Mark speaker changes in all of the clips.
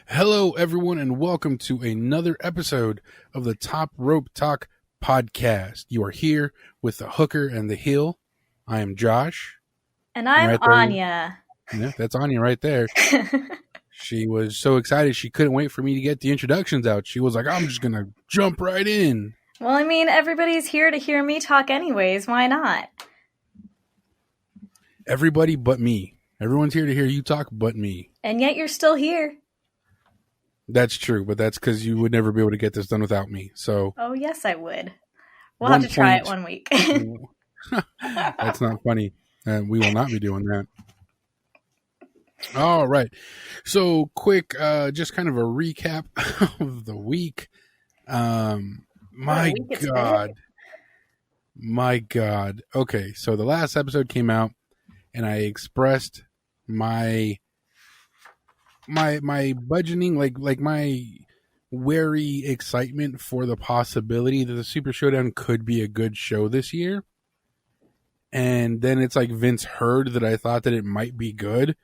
Speaker 1: Hello, everyone, and welcome to another episode of the Top Rope Talk podcast. You are here with the hooker and the heel. I am Josh.
Speaker 2: And I'm
Speaker 1: right
Speaker 2: Anya.
Speaker 1: Yeah, that's Anya right there. She was so excited she couldn't wait for me to get the introductions out. She was like, I'm just going to jump right in.
Speaker 2: Well, I mean, everybody's here to hear me talk anyways. Why not?
Speaker 1: Everybody but me. Everyone's here to hear you talk but me.
Speaker 2: And yet you're still here.
Speaker 1: That's true, but that's because you would never be able to get this done without me. So,
Speaker 2: oh, yes, I would. We'll have to try it 1 week.
Speaker 1: That's not funny. We will not be doing that. All right. So quick, just kind of a recap of the week. My God. Okay. So the last episode came out and I expressed my budgeting, like my wary excitement for the possibility that the Super Showdown could be a good show this year. And then it's like Vince heard that I thought that it might be good.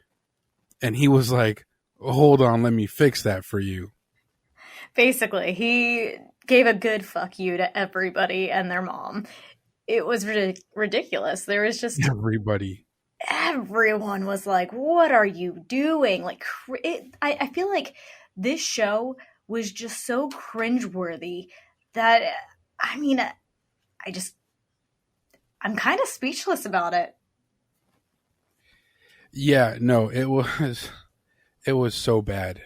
Speaker 1: And he was like, hold on, let me fix that for you.
Speaker 2: Basically, he gave a good fuck you to everybody and their mom. It was ridiculous. There was just... Everyone was like, what are you doing? Like, I feel like this show was just so cringeworthy that, I mean, I'm kind of speechless about it.
Speaker 1: Yeah, no, it was so bad.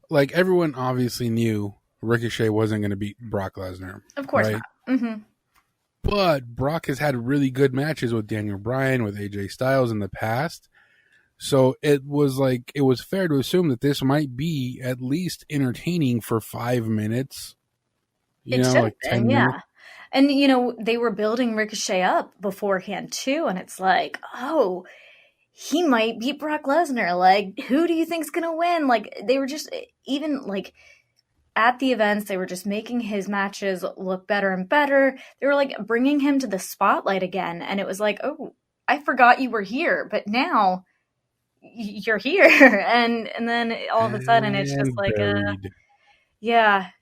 Speaker 1: Like, everyone obviously knew Ricochet wasn't going to beat Brock Lesnar.
Speaker 2: Of course not. Mm-hmm.
Speaker 1: But Brock has had really good matches with Daniel Bryan, with AJ Styles in the past. So it was fair to assume that this might be at least entertaining for 5 minutes.
Speaker 2: It should have been, yeah. And, they were building Ricochet up beforehand, too. And it's like, oh, he might beat Brock Lesnar. Like, who do you think's going to win? Like, they were just, even, like... At the events, they were just making his matches look better and better. They were like bringing him to the spotlight again. And it was like, oh, I forgot you were here, but now you're here. And then all of a sudden it's just like,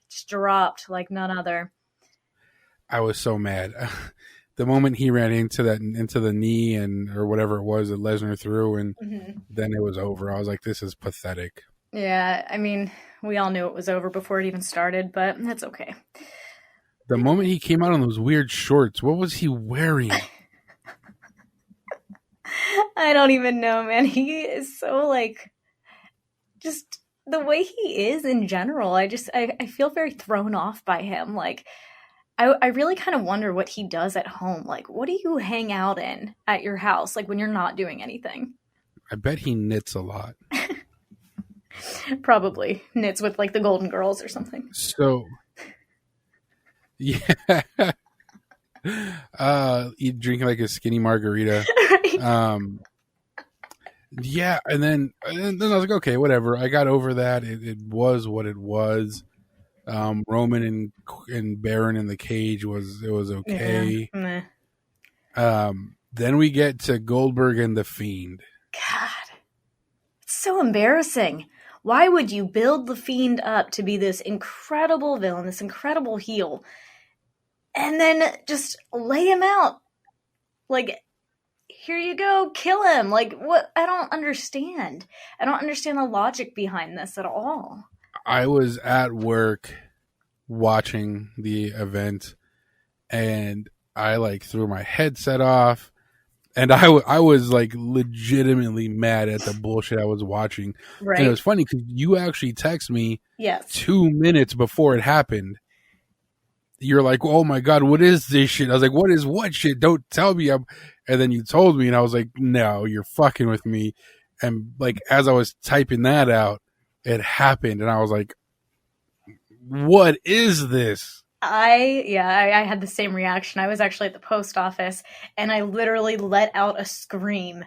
Speaker 2: just dropped like none other.
Speaker 1: I was so mad. The moment he ran into the knee or whatever it was that Lesnar threw, and then it was over. I was like, this is pathetic.
Speaker 2: Yeah, I mean, we all knew it was over before it even started, but that's okay.
Speaker 1: The moment he came out in those weird shorts, what was he wearing?
Speaker 2: I don't even know, man. He is so, like, just the way he is in general. I feel very thrown off by him. Like, I really kind of wonder what he does at home. Like, what do you hang out in at your house, like, when you're not doing anything?
Speaker 1: I bet he knits a lot.
Speaker 2: Probably knits with like the Golden Girls or something.
Speaker 1: So, yeah, you drink like a skinny margarita. Right. Yeah, and then I was like, okay, whatever. I got over that. It was what it was. Roman and Baron in the cage was okay.
Speaker 2: Yeah.
Speaker 1: Then we get to Goldberg and the Fiend.
Speaker 2: God, it's so embarrassing. Why would you build the Fiend up to be this incredible villain, this incredible heel, and then just lay him out? Like, here you go, kill him. Like, what? I don't understand. I don't understand the logic behind this at all.
Speaker 1: I was at work watching the event, and I like threw my headset off. And I was like legitimately mad at the bullshit I was watching. Right. And it was funny because you actually texted me 2 minutes before it happened. You're like, oh my God, what is this shit? I was like, what is what shit? Don't tell me. And then you told me and I was like, no, you're fucking with me. And like, as I was typing that out, it happened. And I was like, what is this?
Speaker 2: I had the same reaction. I was actually at the post office and I literally let out a scream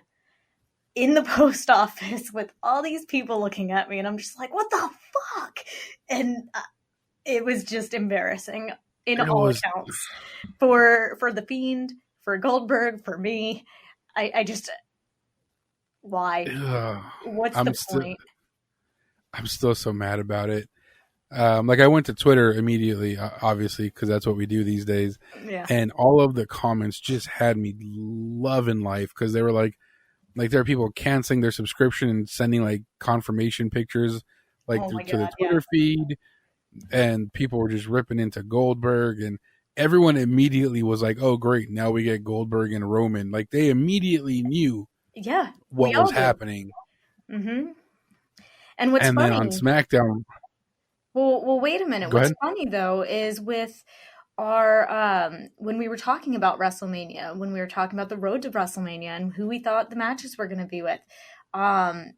Speaker 2: in the post office with all these people looking at me. And I'm just like, what the fuck? And it was just embarrassing in all accounts for the Fiend, for Goldberg, for me. I just, why? What's the point?
Speaker 1: I'm still so mad about it. Like I went to Twitter immediately, obviously, because that's what we do these days.
Speaker 2: Yeah.
Speaker 1: And all of the comments just had me loving life because they were like there are people canceling their subscription and sending like confirmation pictures like
Speaker 2: Oh my
Speaker 1: to the
Speaker 2: God, yeah.
Speaker 1: Twitter feed, and people were just ripping into Goldberg, and everyone immediately was like, "Oh, great! Now we get Goldberg and Roman." Like they immediately knew
Speaker 2: Yeah, we
Speaker 1: what was
Speaker 2: all did.
Speaker 1: happening.
Speaker 2: Mm-hmm. And what's
Speaker 1: And then on
Speaker 2: funny,
Speaker 1: SmackDown,
Speaker 2: well, wait a minute.
Speaker 1: go
Speaker 2: What's
Speaker 1: ahead.
Speaker 2: funny though is with our when we were talking about WrestleMania, when we were talking about the road to WrestleMania and who we thought the matches were going to be with, um,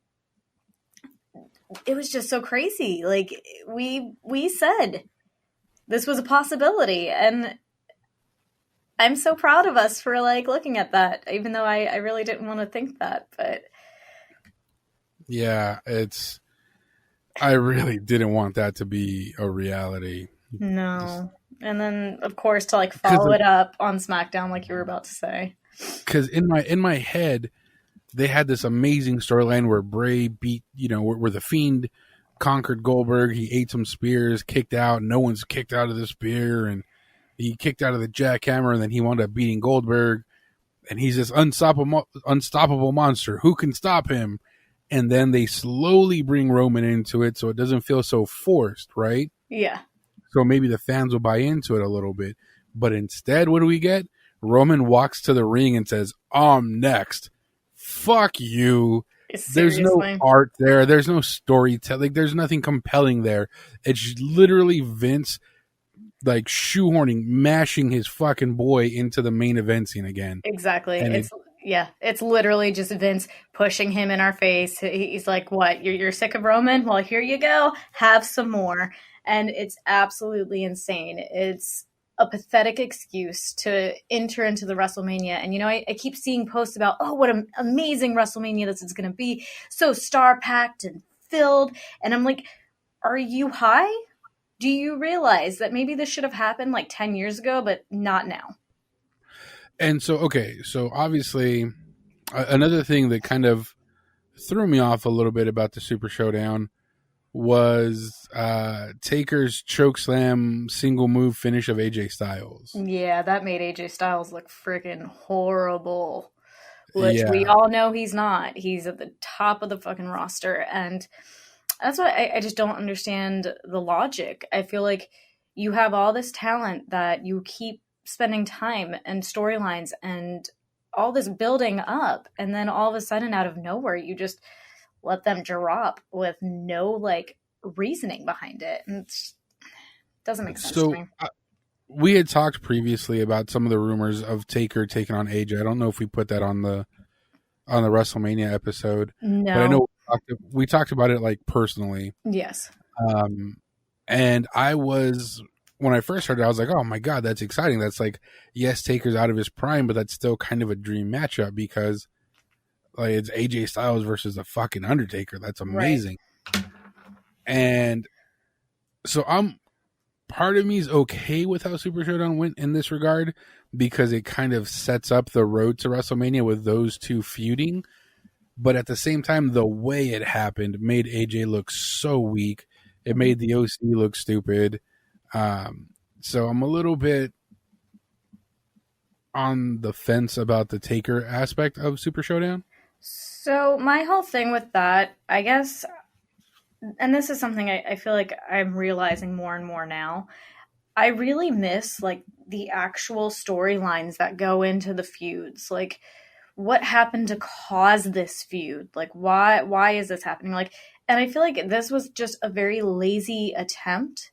Speaker 2: it was just so crazy. Like we said this was a possibility, and I'm so proud of us for like looking at that, even though I really didn't want to think that, but
Speaker 1: Yeah, I really didn't want that to be a reality.
Speaker 2: no. And then of course to like
Speaker 1: Because
Speaker 2: follow it up on SmackDown like you were about to say.
Speaker 1: in my head they had this amazing storyline where Bray beat, where the Fiend conquered Goldberg. He ate some spears, kicked out. No one's kicked out of the spear, and he kicked out of the jackhammer, and then he wound up beating Goldberg. And he's this unstoppable monster. Who can stop him? And then they slowly bring Roman into it so it doesn't feel so forced, right?
Speaker 2: Yeah.
Speaker 1: So maybe the fans will buy into it a little bit. But instead, what do we get? Roman walks to the ring and says, "I'm next." Fuck you. There's no
Speaker 2: Seriously.
Speaker 1: art there. There's no storytelling. There's nothing compelling there. It's literally Vince like shoehorning, mashing his fucking boy into the main event scene again.
Speaker 2: Exactly.
Speaker 1: And
Speaker 2: It's literally just Vince pushing him in our face. He's like, "What? You're sick of Roman? Well, here you go. Have some more." And it's absolutely insane. It's a pathetic excuse to enter into the WrestleMania. And I keep seeing posts about, "Oh, what an amazing WrestleMania this is going to be. So star-packed and filled." And I'm like, "Are you high? Do you realize that maybe this should have happened like 10 years ago, but not now?"
Speaker 1: And so, okay, so obviously, another thing that kind of threw me off a little bit about the Super Showdown was Taker's chokeslam single move finish of AJ Styles.
Speaker 2: Yeah, that made AJ Styles look freaking horrible, which we
Speaker 1: Yeah.
Speaker 2: all know he's not. He's at the top of the fucking roster. And that's why I just don't understand the logic. I feel like you have all this talent that you keep spending time and storylines and all this building up, and then all of a sudden out of nowhere you just let them drop with no like reasoning behind it, and it doesn't make sense to
Speaker 1: So
Speaker 2: me.
Speaker 1: we had talked previously about some of the rumors of Taker taking on AJ. I don't know if we put that on the WrestleMania episode, but I
Speaker 2: No.
Speaker 1: know we talked about it like personally.
Speaker 2: Yes.
Speaker 1: And when I first heard it, I was like, "Oh my god, that's exciting!" That's like, yes, Taker's out of his prime, but that's still kind of a dream matchup because like it's AJ Styles versus the fucking Undertaker. That's
Speaker 2: Right.
Speaker 1: amazing. And so part of me is okay with how Super Showdown went in this regard because it kind of sets up the road to WrestleMania with those two feuding. But at the same time, the way it happened made AJ look so weak. It made the OC look stupid. So I'm a little bit on the fence about the Taker aspect of Super Showdown.
Speaker 2: So my whole thing with that, I guess, and this is something I feel like I'm realizing more and more now. I really miss like the actual storylines that go into the feuds. Like what happened to cause this feud? Like why is this happening? Like, and I feel like this was just a very lazy attempt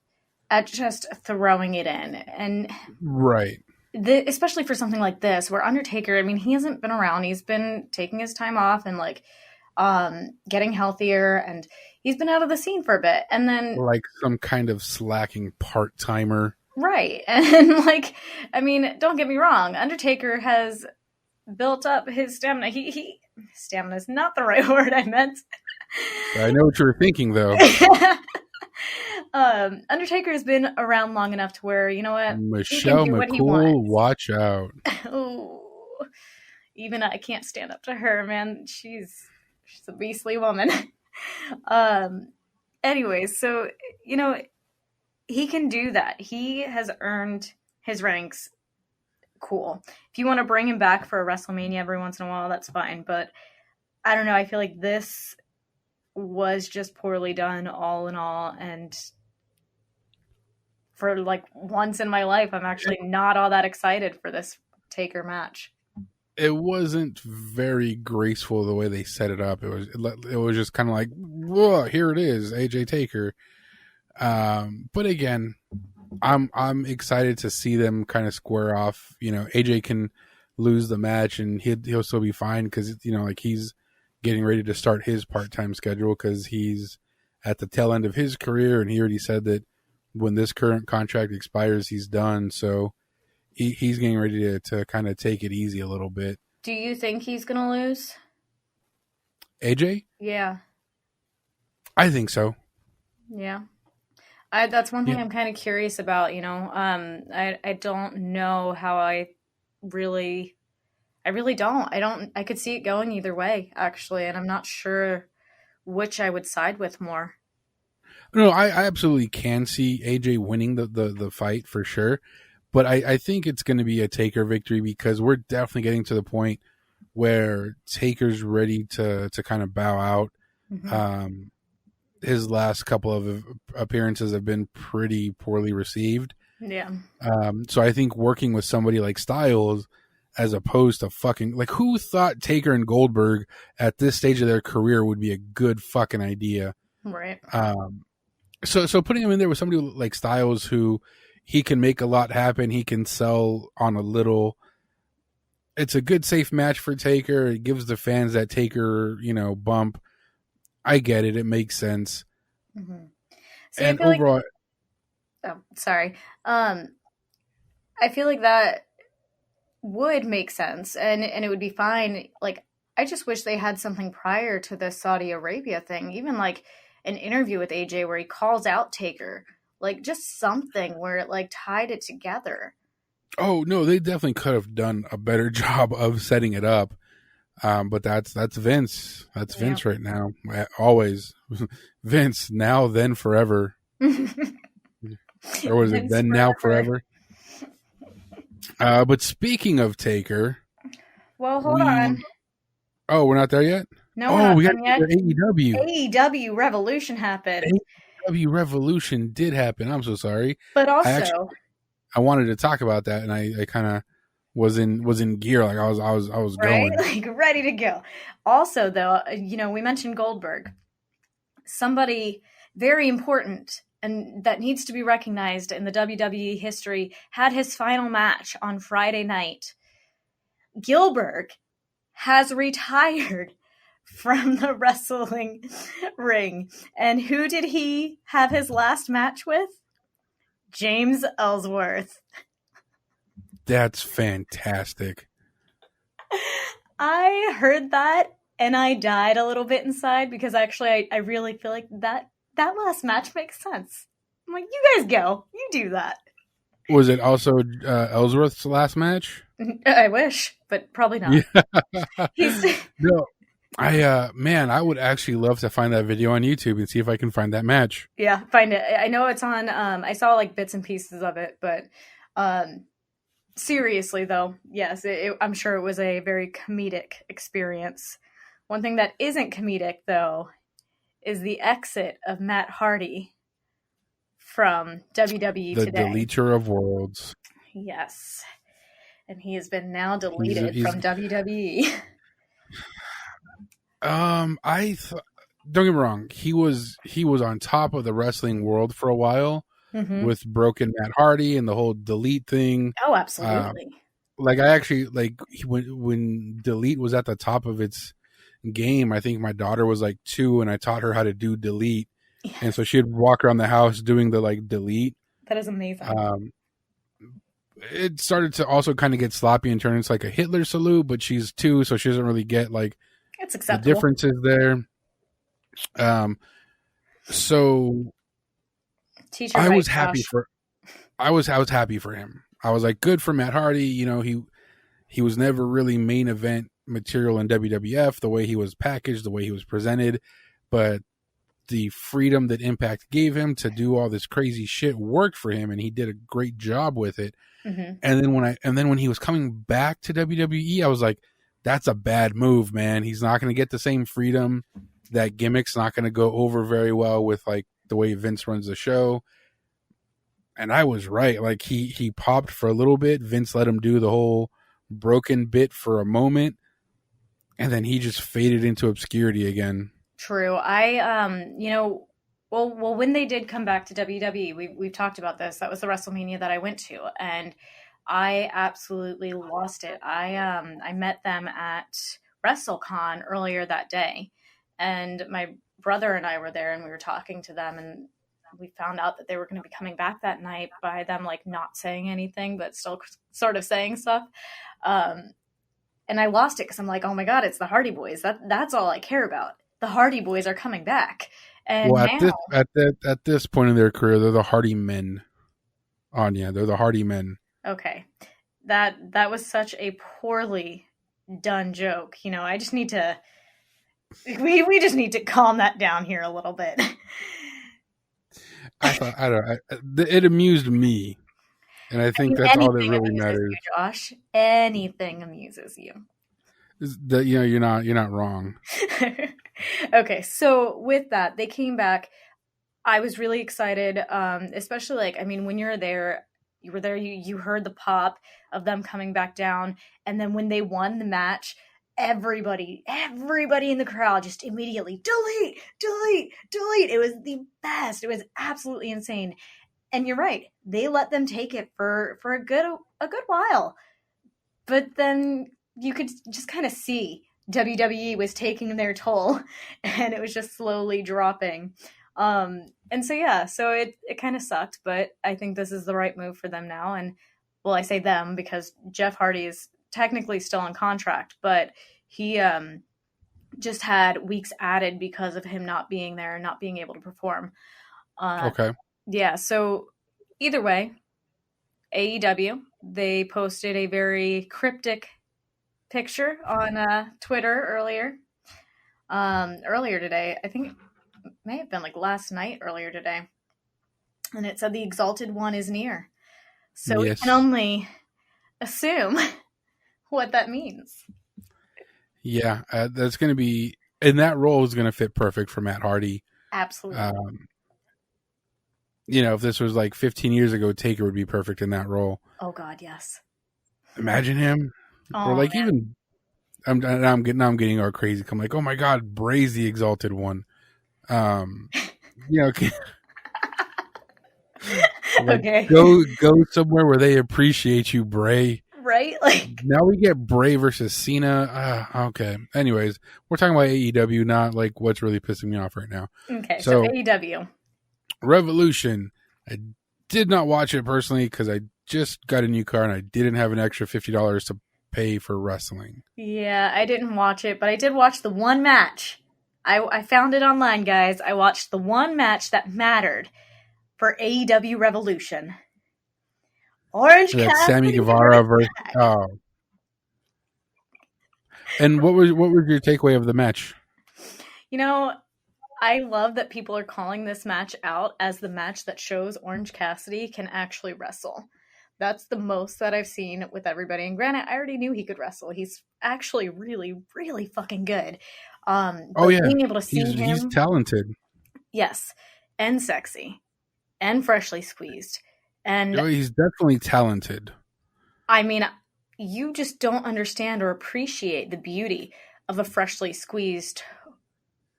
Speaker 2: at just throwing it in. And
Speaker 1: Right.
Speaker 2: especially for something like this where Undertaker, I mean, he hasn't been around. He's been taking his time off and like getting healthier, and he's been out of the scene for a bit. And then
Speaker 1: Like some kind of slacking part-timer.
Speaker 2: right. And like, I mean, don't get me wrong, Undertaker has built up his stamina. He stamina is not the right word I meant.
Speaker 1: I know what you were thinking, though.
Speaker 2: Undertaker has been around long enough to where, you know what, he can
Speaker 1: Michelle
Speaker 2: do what he
Speaker 1: McCool,
Speaker 2: wants.
Speaker 1: watch out.
Speaker 2: Oh, even I can't stand up to her, man. She's a beastly woman. anyways, so he can do that. He has earned his ranks. Cool. If you want to bring him back for a WrestleMania every once in a while, that's fine. But I don't know. I feel like this was just poorly done, all in all, and for like once in my life, I'm actually not all that excited for this Taker match.
Speaker 1: It wasn't very graceful the way they set it up. It was just kind of like, whoa, here it is, AJ Taker. But again, I'm excited to see them kind of square off. AJ can lose the match and he'll still be fine because like he's getting ready to start his part-time schedule because he's at the tail end of his career, and he already said that when this current contract expires, he's done. So he's getting ready to kind of take it easy a little bit.
Speaker 2: Do you think he's gonna lose?
Speaker 1: AJ?
Speaker 2: Yeah.
Speaker 1: I think so.
Speaker 2: Yeah. That's one thing I'm kind of curious about, I don't know how I really don't. I could see it going either way, actually, and I'm not sure which I would side with more.
Speaker 1: No, I absolutely can see AJ winning the fight for sure, but I think it's going to be a Taker victory because we're definitely getting to the point where Taker's ready to kind of bow out. Mm-hmm. His last couple of appearances have been pretty poorly received.
Speaker 2: Yeah.
Speaker 1: So I think working with somebody like Styles, as opposed to fucking like, who thought Taker and Goldberg at this stage of their career would be a good fucking idea?
Speaker 2: Right.
Speaker 1: So putting him in there with somebody like Styles, who he can make a lot happen, he can sell on a little. It's a good, safe match for Taker. It gives the fans that Taker, bump. I get it. It makes sense.
Speaker 2: Mm-hmm.
Speaker 1: See, and overall,
Speaker 2: sorry. I feel like that would make sense, and it would be fine. Like, I just wish they had something prior to the Saudi Arabia thing, even like an interview with AJ where he calls out Taker, like just something where it like tied it together.
Speaker 1: Oh no, they definitely could have done a better job of setting it up. But that's Vince. That's Vince right now. Always Vince. Now, then, forever. Or was it then, now, forever? But speaking of Taker,
Speaker 2: well, hold on.
Speaker 1: Oh, we're not there yet.
Speaker 2: No,
Speaker 1: we got AEW.
Speaker 2: AEW Revolution happened.
Speaker 1: AEW Revolution did happen. I'm so sorry.
Speaker 2: But also,
Speaker 1: I wanted to talk about that, and I kind of was in gear, like I was
Speaker 2: right?
Speaker 1: going,
Speaker 2: like ready to go. Also, though, we mentioned Goldberg, somebody very important and that needs to be recognized in the WWE history, had his final match on Friday night. Gilbert has retired from the wrestling ring, and who did he have his last match with? James Ellsworth.
Speaker 1: That's fantastic.
Speaker 2: I heard that and I died a little bit inside because actually I really feel like that last match makes sense. I'm like, you guys go. You do that.
Speaker 1: Was it also Ellsworth's last match?
Speaker 2: I wish, but probably not.
Speaker 1: Yeah. No, I would actually love to find that video on YouTube and see if I can find that match.
Speaker 2: Yeah, find it. I know it's on, I saw like bits and pieces of it, but seriously, though, yes, I'm sure it was a very comedic experience. One thing that isn't comedic, though, is the exit of Matt Hardy from WWE today.
Speaker 1: The deleter of worlds.
Speaker 2: Yes. And he has been now deleted from WWE.
Speaker 1: Don't get me wrong. He was on top of the wrestling world for a while. Mm-hmm. With Broken Matt Hardy and the whole delete thing.
Speaker 2: Oh, absolutely.
Speaker 1: Like I actually when delete was at the top of its game, I think my daughter was like 2 and I taught her how to do delete. Yes. And so she'd walk around the house doing the like delete.
Speaker 2: That is amazing.
Speaker 1: It started to also kind of get sloppy and turn into like a Hitler salute, but she's 2, so she doesn't really get like
Speaker 2: it's acceptable.
Speaker 1: The differences there. So I was happy for him. I was like, good for Matt Hardy. He was never really main event material in WWF, the way he was packaged, the way he was presented. But the freedom that Impact gave him to do all this crazy shit worked for him, and he did a great job with it.
Speaker 2: Mm-hmm.
Speaker 1: And then when he was coming back to WWE, I was like, that's a bad move, man. He's not going to get the same freedom. That gimmick's not going to go over very well with like the way Vince runs the show. And I was right. Like he popped for a little bit. Vince let him do the whole broken bit for a moment, and then he just faded into obscurity again.
Speaker 2: True. Well, when they did come back to WWE, we've talked about this. That was the WrestleMania that I went to, and I absolutely lost it. I met them at WrestleCon earlier that day, and my brother and I were there, and we were talking to them, and we found out that they were going to be coming back that night by them like not saying anything, but still sort of saying stuff. And I lost it because I'm like, oh my God, it's the Hardy Boys. That's all I care about. The Hardy Boys are coming back. And
Speaker 1: well,
Speaker 2: now,
Speaker 1: at this point in their career, they're the Hardy Men. Anya, they're the Hardy Men.
Speaker 2: Okay, that was such a poorly done joke. I just need to. We just need to calm that down here a little bit.
Speaker 1: It amused me, and I think that's all that really matters.
Speaker 2: You, Josh, anything amuses you.
Speaker 1: That you're not wrong.
Speaker 2: Okay, so with that, they came back. I was really excited, especially when you're there, you heard the pop of them coming back down, and then when they won the match, everybody in the crowd just immediately delete. It was the best. It was absolutely insane. And you're right, they let them take it for a good while, but then you could just kind of see WWE was taking their toll, and it was just slowly dropping. And so it kind of sucked, but I think this is the right move for them now. And well, I say them because Jeff Hardy is technically still on contract, but he just had weeks added because of him not being there and not being able to perform.
Speaker 1: Okay.
Speaker 2: Yeah, so either way, AEW, they posted a very cryptic picture on Twitter earlier today. I think it may have been last night, earlier today. And it said the Exalted One is near. So
Speaker 1: yes.
Speaker 2: We can only assume what that means.
Speaker 1: Yeah, that's going to be, and that role is going to fit perfect for Matt Hardy.
Speaker 2: Absolutely.
Speaker 1: If this was 15 years ago, Taker would be perfect in that role.
Speaker 2: Oh God, yes.
Speaker 1: Imagine him.
Speaker 2: Oh,
Speaker 1: or even, I'm getting all crazy. I'm like, oh my God, Bray's the Exalted One.
Speaker 2: Okay.
Speaker 1: Go somewhere where they appreciate you, Bray.
Speaker 2: Right?
Speaker 1: Now we get Bray versus Cena. Okay. Anyways, we're talking about AEW, not what's really pissing me off right now.
Speaker 2: Okay, so AEW.
Speaker 1: Revolution. I did not watch it personally because I just got a new car and I didn't have an extra $50 to pay for wrestling.
Speaker 2: Yeah, I didn't watch it, but I did watch the one match. I found it online, guys. I watched the one match that mattered for AEW Revolution. Orange Cassidy.
Speaker 1: Sammy Guevara versus. Oh. And what was your takeaway of the match?
Speaker 2: I love that people are calling this match out as the match that shows Orange Cassidy can actually wrestle. That's the most that I've seen with everybody. And granted, I already knew he could wrestle. He's actually really, really fucking good. Being able to see him,
Speaker 1: he's talented.
Speaker 2: Yes, and sexy, and freshly squeezed. And
Speaker 1: he's definitely talented.
Speaker 2: I mean, you just don't understand or appreciate the beauty of a freshly squeezed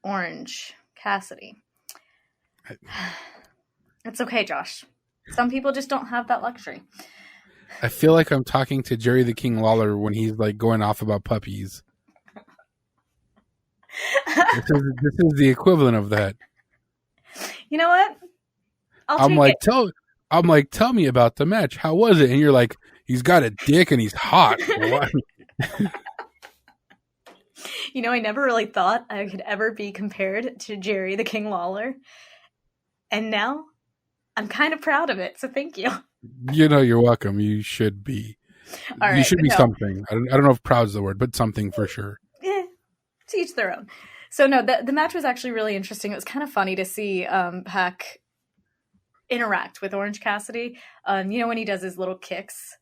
Speaker 2: Orange Cassidy. It's okay, Josh. Some people just don't have that luxury.
Speaker 1: I feel like I'm talking to Jerry the King Lawler when he's going off about puppies. This is the equivalent of that.
Speaker 2: You know what?
Speaker 1: Tell me about the match. How was it? And you're like, he's got a dick and he's hot. What?
Speaker 2: I never really thought I could ever be compared to Jerry the King Lawler. And now I'm kind of proud of it. So thank you.
Speaker 1: You're welcome. You should be.
Speaker 2: All right,
Speaker 1: you should be something. I don't know if proud is the word, but something for sure.
Speaker 2: To each their own. So no, the match was actually really interesting. It was kind of funny to see Pac interact with Orange Cassidy. When he does his little kicks,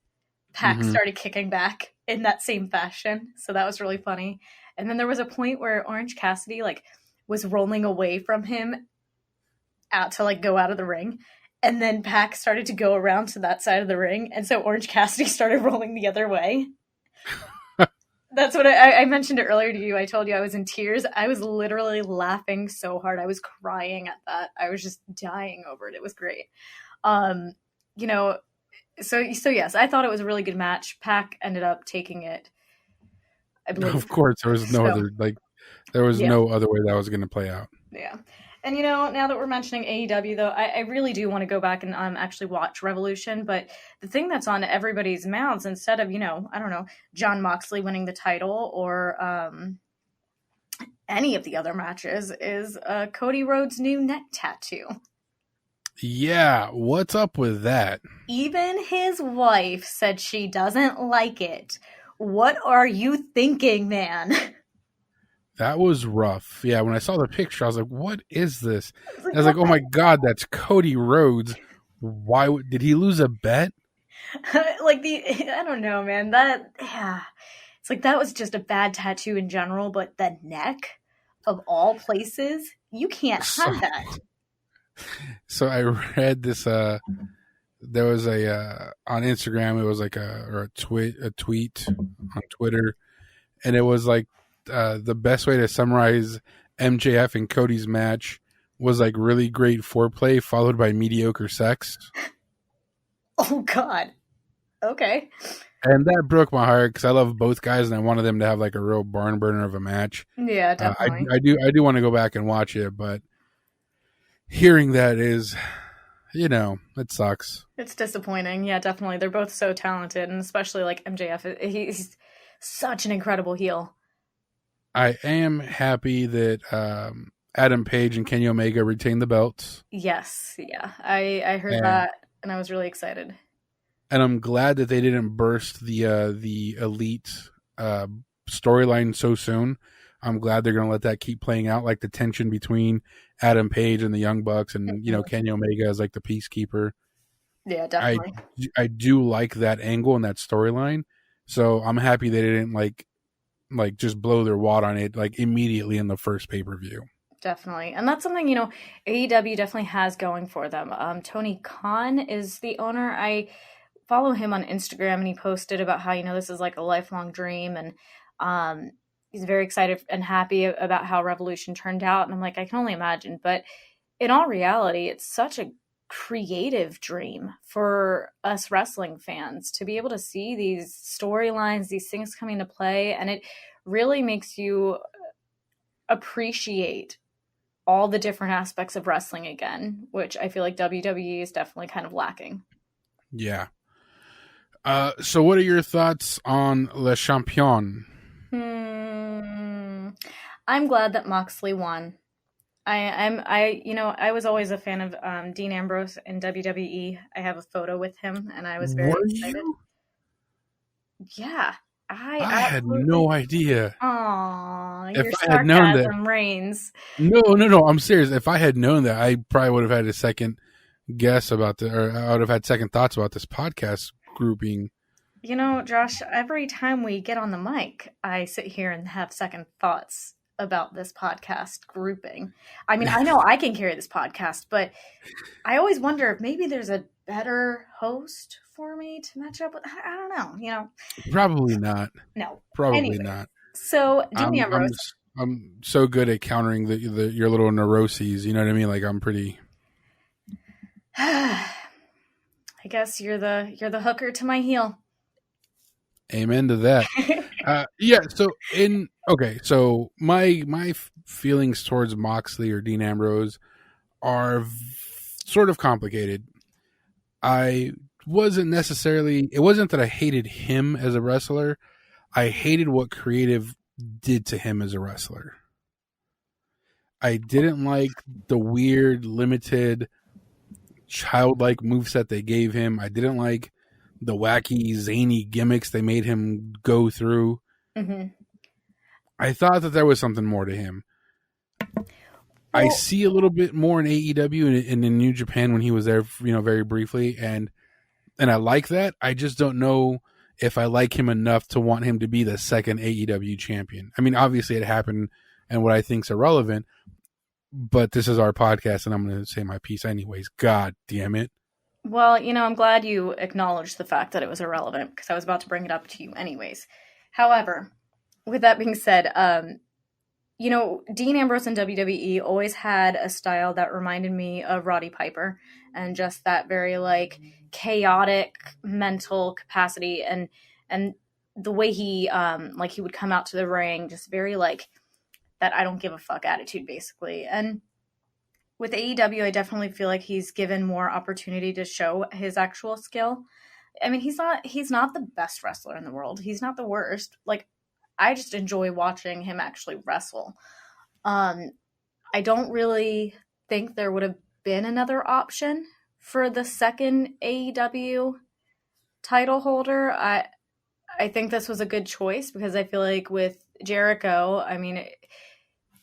Speaker 2: Pac started kicking back in that same fashion. So that was really funny. And then there was a point where Orange Cassidy was rolling away from him out to go out of the ring. And then Pac started to go around to that side of the ring. And so Orange Cassidy started rolling the other way. That's what I mentioned it earlier to you. I told you I was in tears. I was literally laughing so hard. I was crying at that. I was just dying over it. It was great. So yes, I thought it was a really good match. Pac ended up taking it, I believe.
Speaker 1: Of course, there was no other no other way that was going to play out.
Speaker 2: Yeah. And, now that we're mentioning AEW, though, I really do want to go back and actually watch Revolution. But the thing that's on everybody's mouths, instead of, I don't know, Jon Moxley winning the title or any of the other matches, is Cody Rhodes' new neck tattoo.
Speaker 1: Yeah, what's up with that?
Speaker 2: Even his wife said she doesn't like it. What are you thinking, man?
Speaker 1: That was rough. Yeah, when I saw the picture, I was like, what is this? I was like, oh my God, that's Cody Rhodes. Why did he lose a bet?
Speaker 2: I don't know, man. It's like that was just a bad tattoo in general, but the neck of all places, you can't have that.
Speaker 1: So I read this, there was on Instagram, it was a tweet on Twitter, and it was the best way to summarize MJF and Cody's match was really great foreplay followed by mediocre sex.
Speaker 2: Oh God. Okay.
Speaker 1: And that broke my heart because I love both guys and I wanted them to have a real barn burner of a match.
Speaker 2: Yeah, definitely.
Speaker 1: I do want to go back and watch it, but hearing that is, it sucks.
Speaker 2: It's disappointing. Yeah, definitely. They're both so talented, and especially MJF. He's such an incredible heel.
Speaker 1: I am happy that Adam Page and Kenny Omega retained the belts.
Speaker 2: Yes, yeah. I heard that, and I was really excited.
Speaker 1: And I'm glad that they didn't burst the Elite storyline so soon. I'm glad they're going to let that keep playing out, the tension between Adam Page and the Young Bucks and, Kenny Omega as the peacekeeper.
Speaker 2: Yeah, definitely.
Speaker 1: I do like that angle and that storyline. So I'm happy they didn't just blow their wad on it immediately in the first pay-per-view.
Speaker 2: Definitely. And that's something, AEW definitely has going for them. Tony Khan is the owner. I follow him on Instagram, and he posted about how, this is a lifelong dream, and he's very excited and happy about how Revolution turned out. And I'm I can only imagine. But in all reality, it's such a creative dream for us wrestling fans to be able to see these storylines, these things coming to play, and it really makes you appreciate all the different aspects of wrestling again, which I feel like WWE is definitely kind of lacking.
Speaker 1: Yeah. So what are your thoughts on Le Champion?
Speaker 2: I'm glad that Moxley won. I was always a fan of Dean Ambrose in WWE. I have a photo with him, and I was very excited.
Speaker 1: You?
Speaker 2: Yeah,
Speaker 1: I had no idea.
Speaker 2: Aww, your sarcasm reigns.
Speaker 1: No, I'm serious. If I had known that, I probably would have had a second guess about or I would have had second thoughts about this podcast grouping.
Speaker 2: Josh, every time we get on the mic, I sit here and have second thoughts about this podcast grouping. I mean, I know I can carry this podcast, but I always wonder if maybe there's a better host for me to match up with. I don't know,
Speaker 1: Probably not.
Speaker 2: No.
Speaker 1: Probably not.
Speaker 2: So, Dean Ambrose.
Speaker 1: I'm so good at countering your little neuroses, you know what I mean? I'm pretty...
Speaker 2: I guess you're the hooker to my heel.
Speaker 1: Amen to that. Yeah. So my feelings towards Moxley or Dean Ambrose are sort of complicated. It wasn't that I hated him as a wrestler. I hated what creative did to him as a wrestler. I didn't like the weird, limited, childlike moveset they gave him. I didn't like the wacky, zany gimmicks they made him go through. Mm-hmm. I thought that there was something more to him. I see a little bit more in AEW and in New Japan when he was there, very briefly, and I like that. I just don't know if I like him enough to want him to be the second AEW champion. I mean, obviously it happened, and what I think's irrelevant, but this is our podcast, and I'm going to say my piece anyways. God damn it.
Speaker 2: Well, I'm glad you acknowledged the fact that it was irrelevant, because I was about to bring it up to you anyways. However, with that being said, Dean Ambrose in WWE always had a style that reminded me of Roddy Piper, and just that very chaotic mental capacity, and the way he he would come out to the ring, just very that I don't give a fuck attitude, basically. And with AEW, I definitely feel like he's given more opportunity to show his actual skill. I mean, he's not the best wrestler in the world. He's not the worst. I just enjoy watching him actually wrestle. I don't really think there would have been another option for the second AEW title holder. I think this was a good choice, because I feel like with Jericho, I mean,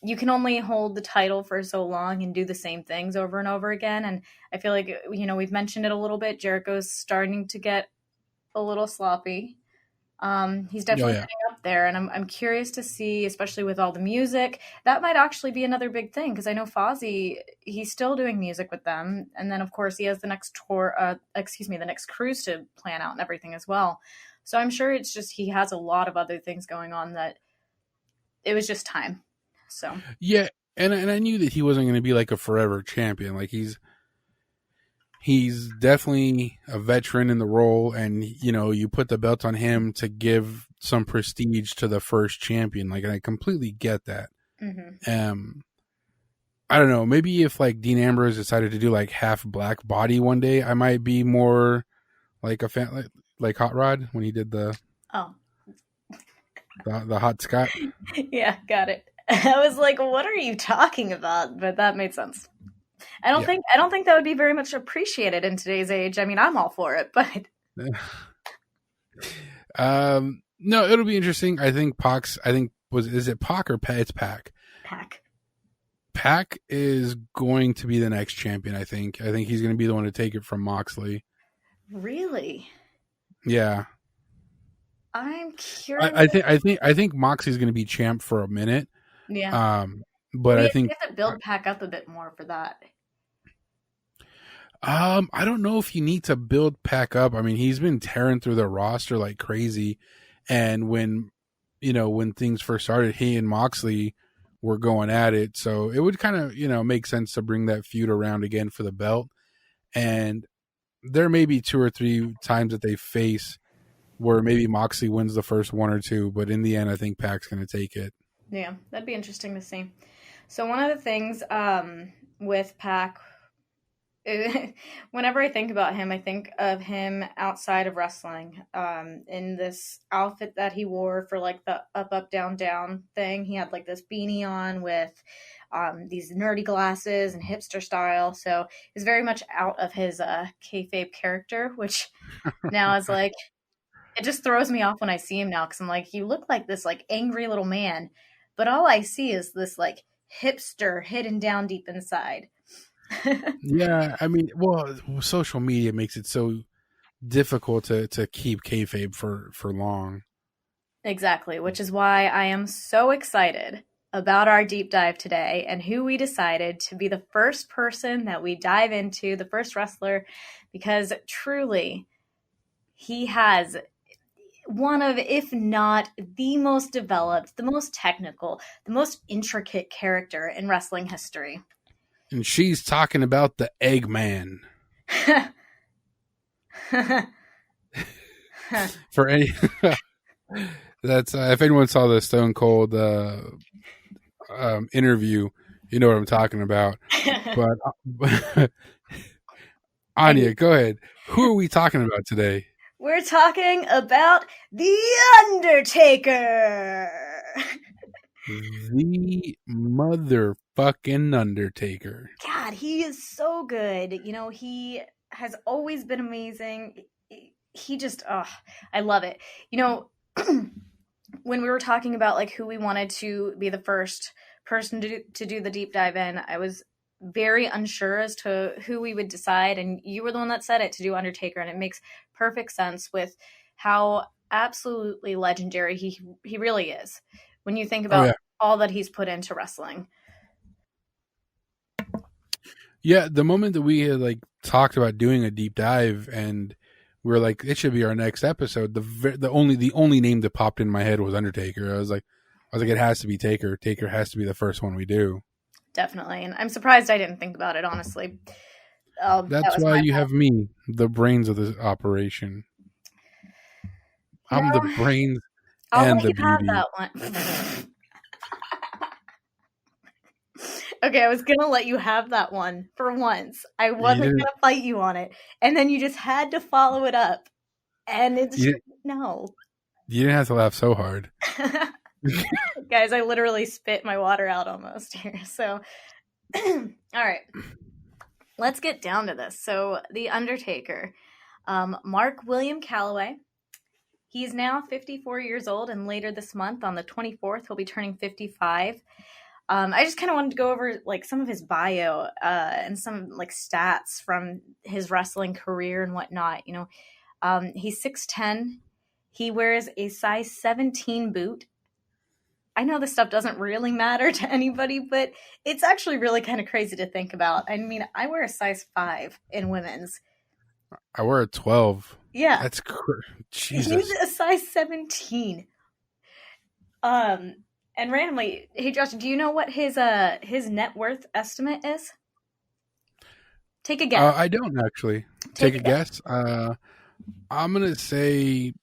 Speaker 2: you can only hold the title for so long and do the same things over and over again. And I feel like, we've mentioned it a little bit. Jericho's starting to get a little sloppy. He's definitely getting up there, and I'm curious to see, especially with all the music, that might actually be another big thing, because I know Fozzy, he's still doing music with them, and then of course he has the next tour, the next cruise to plan out and everything as well. So I'm sure it's just he has a lot of other things going on that it was just time. So
Speaker 1: yeah, and I knew that he wasn't going to be a forever champion. He's definitely a veteran in the role, and you put the belt on him to give some prestige to the first champion. And I completely get that.
Speaker 2: Mm-hmm.
Speaker 1: I don't know. Maybe if Dean Ambrose decided to do half black body one day, I might be more a fan, like Hot Rod when he did the hot Scott.
Speaker 2: Yeah, got it. I was like, what are you talking about? But that made sense. I don't think that would be very much appreciated in today's age. I mean, I'm all for it, but
Speaker 1: no, it'll be interesting. I think is it Pac or It's Pac? Pac is going to be the next champion. I think he's going to be the one to take it from Moxley.
Speaker 2: Really?
Speaker 1: Yeah.
Speaker 2: I'm curious.
Speaker 1: I think Moxley's going to be champ for a minute.
Speaker 2: Yeah.
Speaker 1: But I think
Speaker 2: you have to build Pac up a bit more for that.
Speaker 1: I don't know if you need to build Pac up. I mean, he's been tearing through the roster like crazy, and when things first started, he and Moxley were going at it, so it would kind of make sense to bring that feud around again for the belt. And there may be 2 or 3 times that they face where maybe Moxley wins the first 1 or 2, but in the end, I think Pac's going to take it.
Speaker 2: Yeah, that'd be interesting to see. So one of the things with Pac, whenever I think about him, I think of him outside of wrestling, in this outfit that he wore for the up, down, down thing. He had this beanie on with these nerdy glasses and hipster style. So he's very much out of his kayfabe character, which now is it just throws me off when I see him now, because I'm you look like this angry little man, but all I see is this hipster hidden down deep inside.
Speaker 1: Yeah, I mean, well, social media makes it so difficult to keep kayfabe for long.
Speaker 2: Exactly, which is why I am so excited about our deep dive today and who we decided to be the first person that we dive into, the first wrestler, because truly he has one of, if not the most developed, the most technical, the most intricate character in wrestling history.
Speaker 1: And she's talking about the Eggman. For any, that's if anyone saw the Stone Cold interview, you know what I'm talking about. But Anya, go ahead. Who are we talking about today?
Speaker 2: We're talking about the Undertaker.
Speaker 1: The motherfucking Undertaker.
Speaker 2: God, he is so good. He has always been amazing. He just, I love it. When we were talking about who we wanted to be the first person to do the deep dive in. I was very unsure as to who we would decide, and you were the one that said it, to do Undertaker, and it makes perfect sense with how absolutely legendary he really is when you think about all that he's put into wrestling.
Speaker 1: Yeah, the moment that we had like talked about doing a deep dive, and we were like, it should be our next episode. The only name that popped in my head was Undertaker. I was like, it has to be Taker. Taker has to be the first one we do.
Speaker 2: Definitely, and I'm surprised I didn't think about it, honestly.
Speaker 1: That's why you have me, the brains of the operation. I'm the brains and the beauty.
Speaker 2: That one. Okay, I was gonna let you have that one for once. I wasn't gonna fight you on it, and then you just had to follow it up, and it's no.
Speaker 1: You didn't have to laugh so hard.
Speaker 2: Guys, I literally spit my water out almost here. So, all right, let's get down to this. So, The Undertaker, Mark William Calloway. He's now 54 years old, and later this month, on the 24th, he'll be turning 55. I just kind of wanted to go over like some of his bio and some like stats from his wrestling career and whatnot. You know, he's 6'10". He wears a size 17 boot. I know this stuff doesn't really matter to anybody, but it's actually really kind of crazy to think about. I mean, I wear a size 5 in women's.
Speaker 1: I wear a 12.
Speaker 2: Yeah.
Speaker 1: That's Jesus.
Speaker 2: He's a size 17. And randomly, hey Josh, do you know what his net worth estimate is? Take a guess.
Speaker 1: I don't actually. Take a guess. I'm gonna say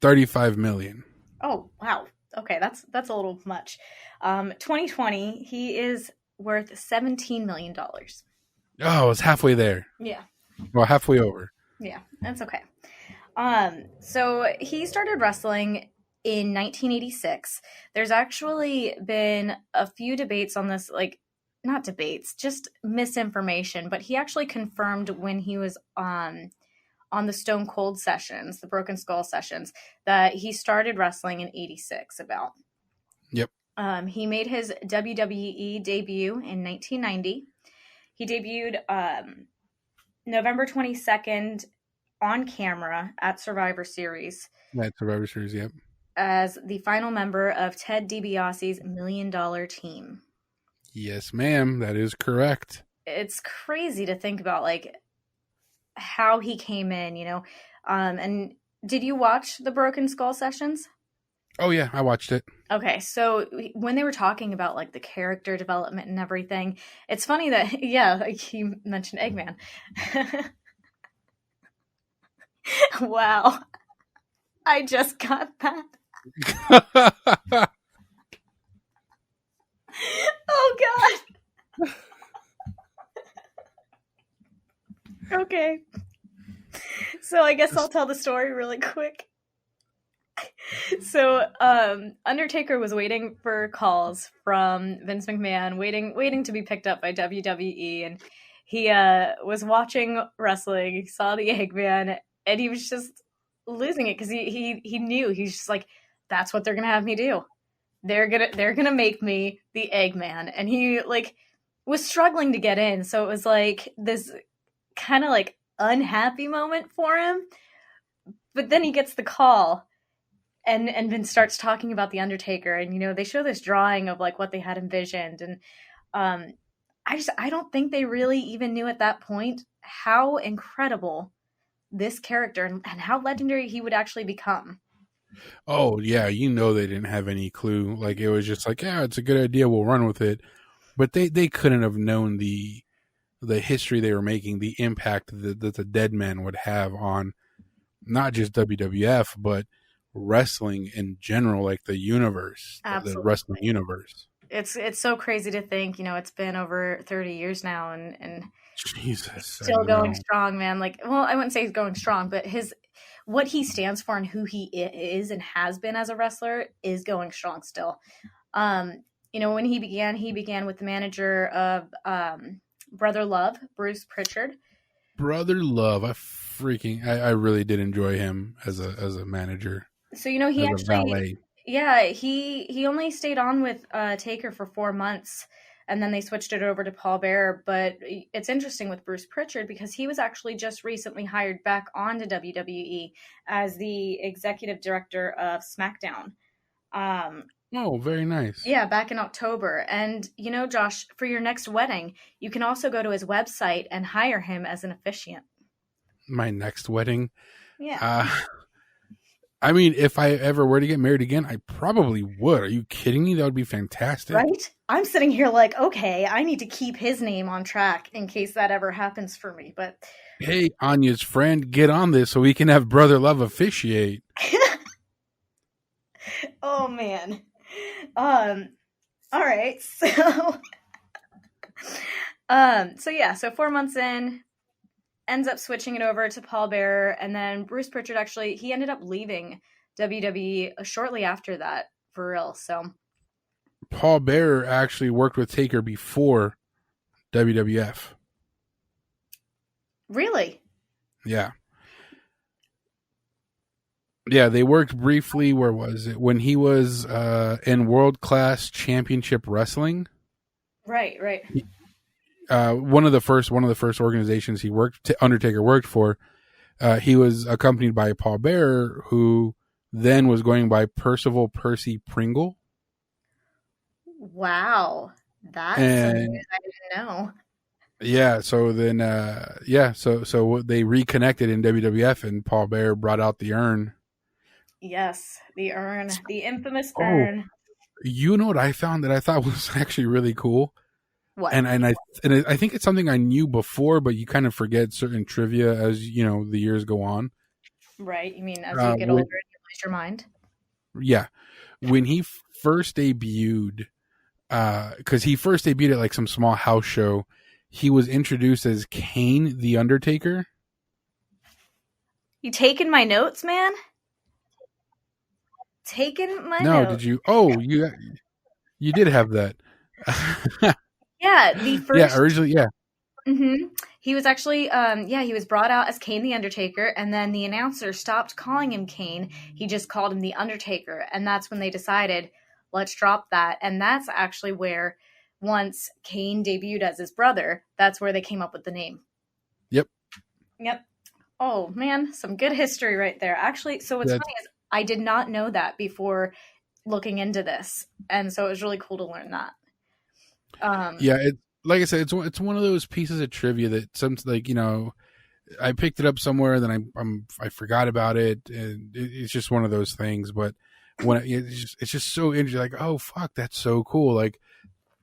Speaker 1: 35 million.
Speaker 2: Oh wow. Okay, that's a little much. 2020, he is worth $17 million.
Speaker 1: Oh, it's halfway there.
Speaker 2: Yeah.
Speaker 1: Well, halfway over.
Speaker 2: Yeah, that's okay. So he started wrestling in 1986. There's actually been a few debates on this, like not debates, just misinformation, but he actually confirmed when he was on the Stone Cold sessions, the Broken Skull sessions, that he started wrestling in 86 about.
Speaker 1: Yep.
Speaker 2: He made his WWE debut in 1990. He debuted November 22nd on camera at Survivor Series.
Speaker 1: At Survivor Series, yep.
Speaker 2: As the final member of Ted DiBiase's $1 Million Team.
Speaker 1: Yes, ma'am. That is correct.
Speaker 2: It's crazy to think about, like, how he came in, you know. And did you watch the Broken Skull sessions?
Speaker 1: Oh, yeah. I watched it.
Speaker 2: Okay. So when they were talking about, like, the character development and everything, it's funny that, yeah, like you mentioned Eggman. Wow. I just got that. Oh God. Okay. So I guess I'll tell the story really quick. So Undertaker was waiting for calls from Vince McMahon, waiting to be picked up by WWE, and he was watching wrestling. He saw the Eggman, and he was just losing it because he knew, he's just like, that's what they're gonna have me do. They're gonna make me the Eggman, and he like was struggling to get in. So it was like this kind of like unhappy moment for him. But then he gets the call, and Vince starts talking about the Undertaker, and you know they show this drawing of like what they had envisioned, and I don't think they really even knew at that point how incredible this character and how legendary he would actually become.
Speaker 1: Oh yeah, you know they didn't have any clue. Like it was just like, yeah, it's a good idea, we'll run with it. But they couldn't have known the history they were making, the impact that the Deadman would have on not just WWF but wrestling in general, like the universe, the wrestling universe.
Speaker 2: It's so crazy to think, you know, it's been over 30 years now, and
Speaker 1: Jesus,
Speaker 2: still going strong, man. Like, well, I wouldn't say he's going strong, but what he stands for and who he is and has been as a wrestler is going strong still. You know, when he began with the manager of Brother Love, Bruce Pritchard.
Speaker 1: Brother Love, I really did enjoy him as a manager.
Speaker 2: So, you know, he Yeah, he only stayed on with Taker for 4 months, and then they switched it over to Paul Bearer. But it's interesting with Bruce Pritchard because he was actually just recently hired back onto WWE as the executive director of SmackDown.
Speaker 1: Oh, very nice.
Speaker 2: Yeah, back in October. And Josh, for your next wedding, you can also go to his website and hire him as an officiant.
Speaker 1: My next wedding.
Speaker 2: Yeah.
Speaker 1: I mean, if I ever were to get married again, I probably would. Are you kidding me? That would be fantastic.
Speaker 2: Right? I'm sitting here like, okay, I need to keep his name on track in case that ever happens for me. But
Speaker 1: hey, Anya's friend, get on this so we can have Brother Love officiate.
Speaker 2: Oh man. All right. So 4 months in, ends up switching it over to Paul Bearer, and then Bruce Pritchard actually he ended up leaving WWE shortly after that for real. So
Speaker 1: Paul Bearer actually worked with Taker before WWF.
Speaker 2: Really?
Speaker 1: Yeah. Yeah, they worked briefly. Where was it? When he was in World Class Championship Wrestling.
Speaker 2: Right.
Speaker 1: One of the first organizations Undertaker worked for. He was accompanied by Paul Bearer, who then was going by Percival Percy Pringle.
Speaker 2: Wow, that's something I didn't know.
Speaker 1: Yeah, so then so they reconnected in WWF, and Paul Bearer brought out the urn.
Speaker 2: Yes, the urn, the infamous
Speaker 1: Oh,
Speaker 2: urn.
Speaker 1: you know what I found that I thought was actually really cool?
Speaker 2: What?
Speaker 1: And I think it's something I knew before, but you kind of forget certain trivia as the years go on.
Speaker 2: Right. You mean as you get older and you lose your mind?
Speaker 1: Yeah, when he first debuted, because he first debuted at like some small house show, he was introduced as Kane the Undertaker.
Speaker 2: You taking my notes, man? Taking my
Speaker 1: No,
Speaker 2: notes.
Speaker 1: did you? Oh, you did have that.
Speaker 2: Yeah, the first.
Speaker 1: Yeah, originally, yeah.
Speaker 2: Mm-hmm. He was actually, he was brought out as Kane the Undertaker, and then the announcer stopped calling him Kane. He just called him the Undertaker, and that's when they decided, let's drop that. And that's actually where, once Kane debuted as his brother, that's where they came up with the name.
Speaker 1: Yep.
Speaker 2: Oh man, some good history right there. Actually, so what's funny is I did not know that before looking into this, and so it was really cool to learn that.
Speaker 1: Yeah, like I said, it's one of those pieces of trivia that I picked it up somewhere, then I forgot about it, and it's just one of those things. But when it's just so interesting, like, oh fuck, that's so cool. Like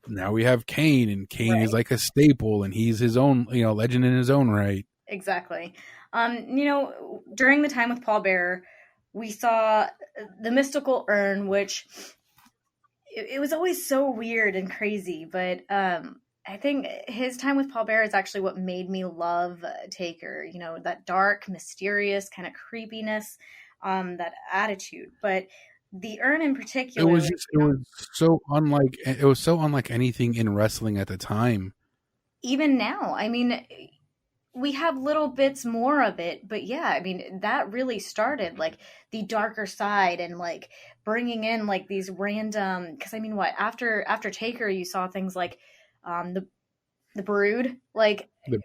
Speaker 1: now we have Kane, and Kane
Speaker 2: Right.
Speaker 1: is like a staple, and he's his own legend in his own right.
Speaker 2: Exactly. During the time with Paul Bearer, we saw the mystical urn, which it was always so weird and crazy, but I think his time with Paul Bearer is actually what made me love Taker. That dark, mysterious kind of creepiness, that attitude. But the urn in particular,
Speaker 1: It was so unlike anything in wrestling at the time.
Speaker 2: even now, I mean, we have little bits more of it, but yeah, I mean, that really started like the darker side and like bringing in like these random, because I mean, what after Taker, you saw things like the Brood, like
Speaker 1: The,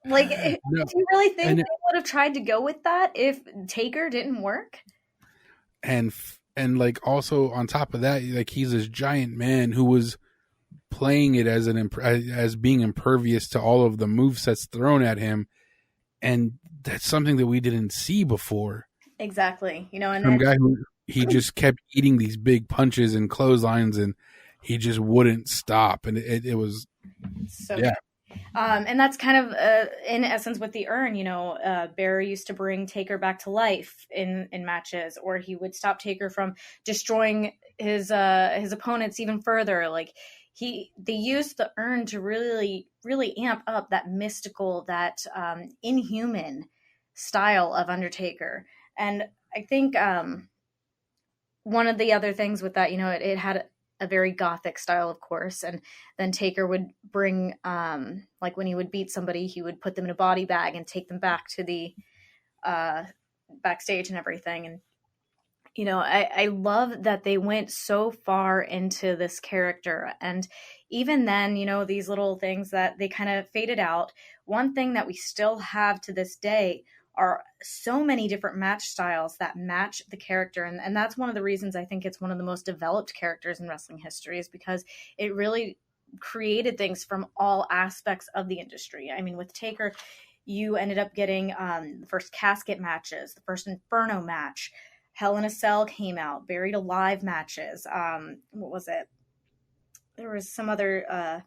Speaker 2: like
Speaker 1: no,
Speaker 2: do you really think
Speaker 1: and
Speaker 2: they would have tried to go with that if Taker didn't work?
Speaker 1: and like also on top of that, like he's this giant man who was playing it as being impervious to all of the movesets thrown at him, and that's something that we didn't see before.
Speaker 2: Exactly. And
Speaker 1: Some
Speaker 2: then
Speaker 1: guy who he just kept eating these big punches and clotheslines, and he just wouldn't stop, and it was
Speaker 2: so
Speaker 1: yeah.
Speaker 2: And that's kind of in essence with the urn. Bearer used to bring Taker back to life in matches, or he would stop Taker from destroying his opponents even further. Like they used the urn to really really amp up that mystical, that inhuman style of Undertaker. And I think one of the other things with that, it had a very gothic style, of course, and then Taker would bring, like when he would beat somebody, he would put them in a body bag and take them back to the backstage and everything. And I love that they went so far into this character. And even then, these little things that they kind of faded out. One thing that we still have to this day are so many different match styles that match the character. And that's one of the reasons I think it's one of the most developed characters in wrestling history, is because it really created things from all aspects of the industry. I mean, with Taker, you ended up getting the first casket matches, the first Inferno match. Hell in a Cell came out, Buried Alive matches. What was it? There was some other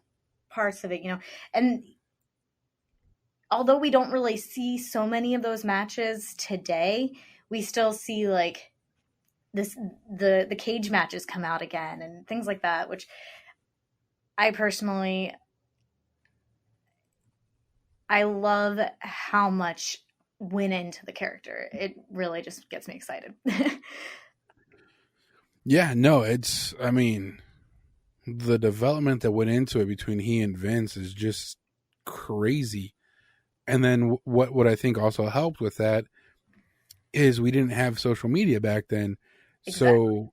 Speaker 2: parts of it, and although we don't really see so many of those matches today, we still see like the cage matches come out again and things like that, which I personally, I love how much went into the character. It really just gets me excited.
Speaker 1: Yeah, no, I mean, the development that went into it between he and Vince is just crazy. And then what I think also helped with that is we didn't have social media back then. Exactly.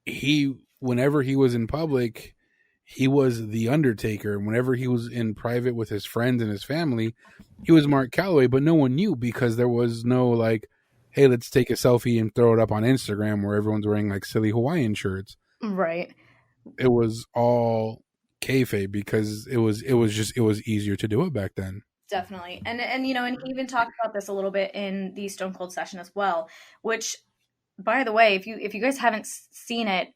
Speaker 1: So whenever he was in public, he was the Undertaker. Whenever he was in private with his friends and his family, he was Mark Calloway, but no one knew because there was no like, hey, let's take a selfie and throw it up on Instagram where everyone's wearing like silly Hawaiian shirts.
Speaker 2: Right.
Speaker 1: It was all kayfabe because it was easier to do it back then.
Speaker 2: Definitely. And and he even talked about this a little bit in the Stone Cold session as well, which, by the way, if you guys haven't seen it,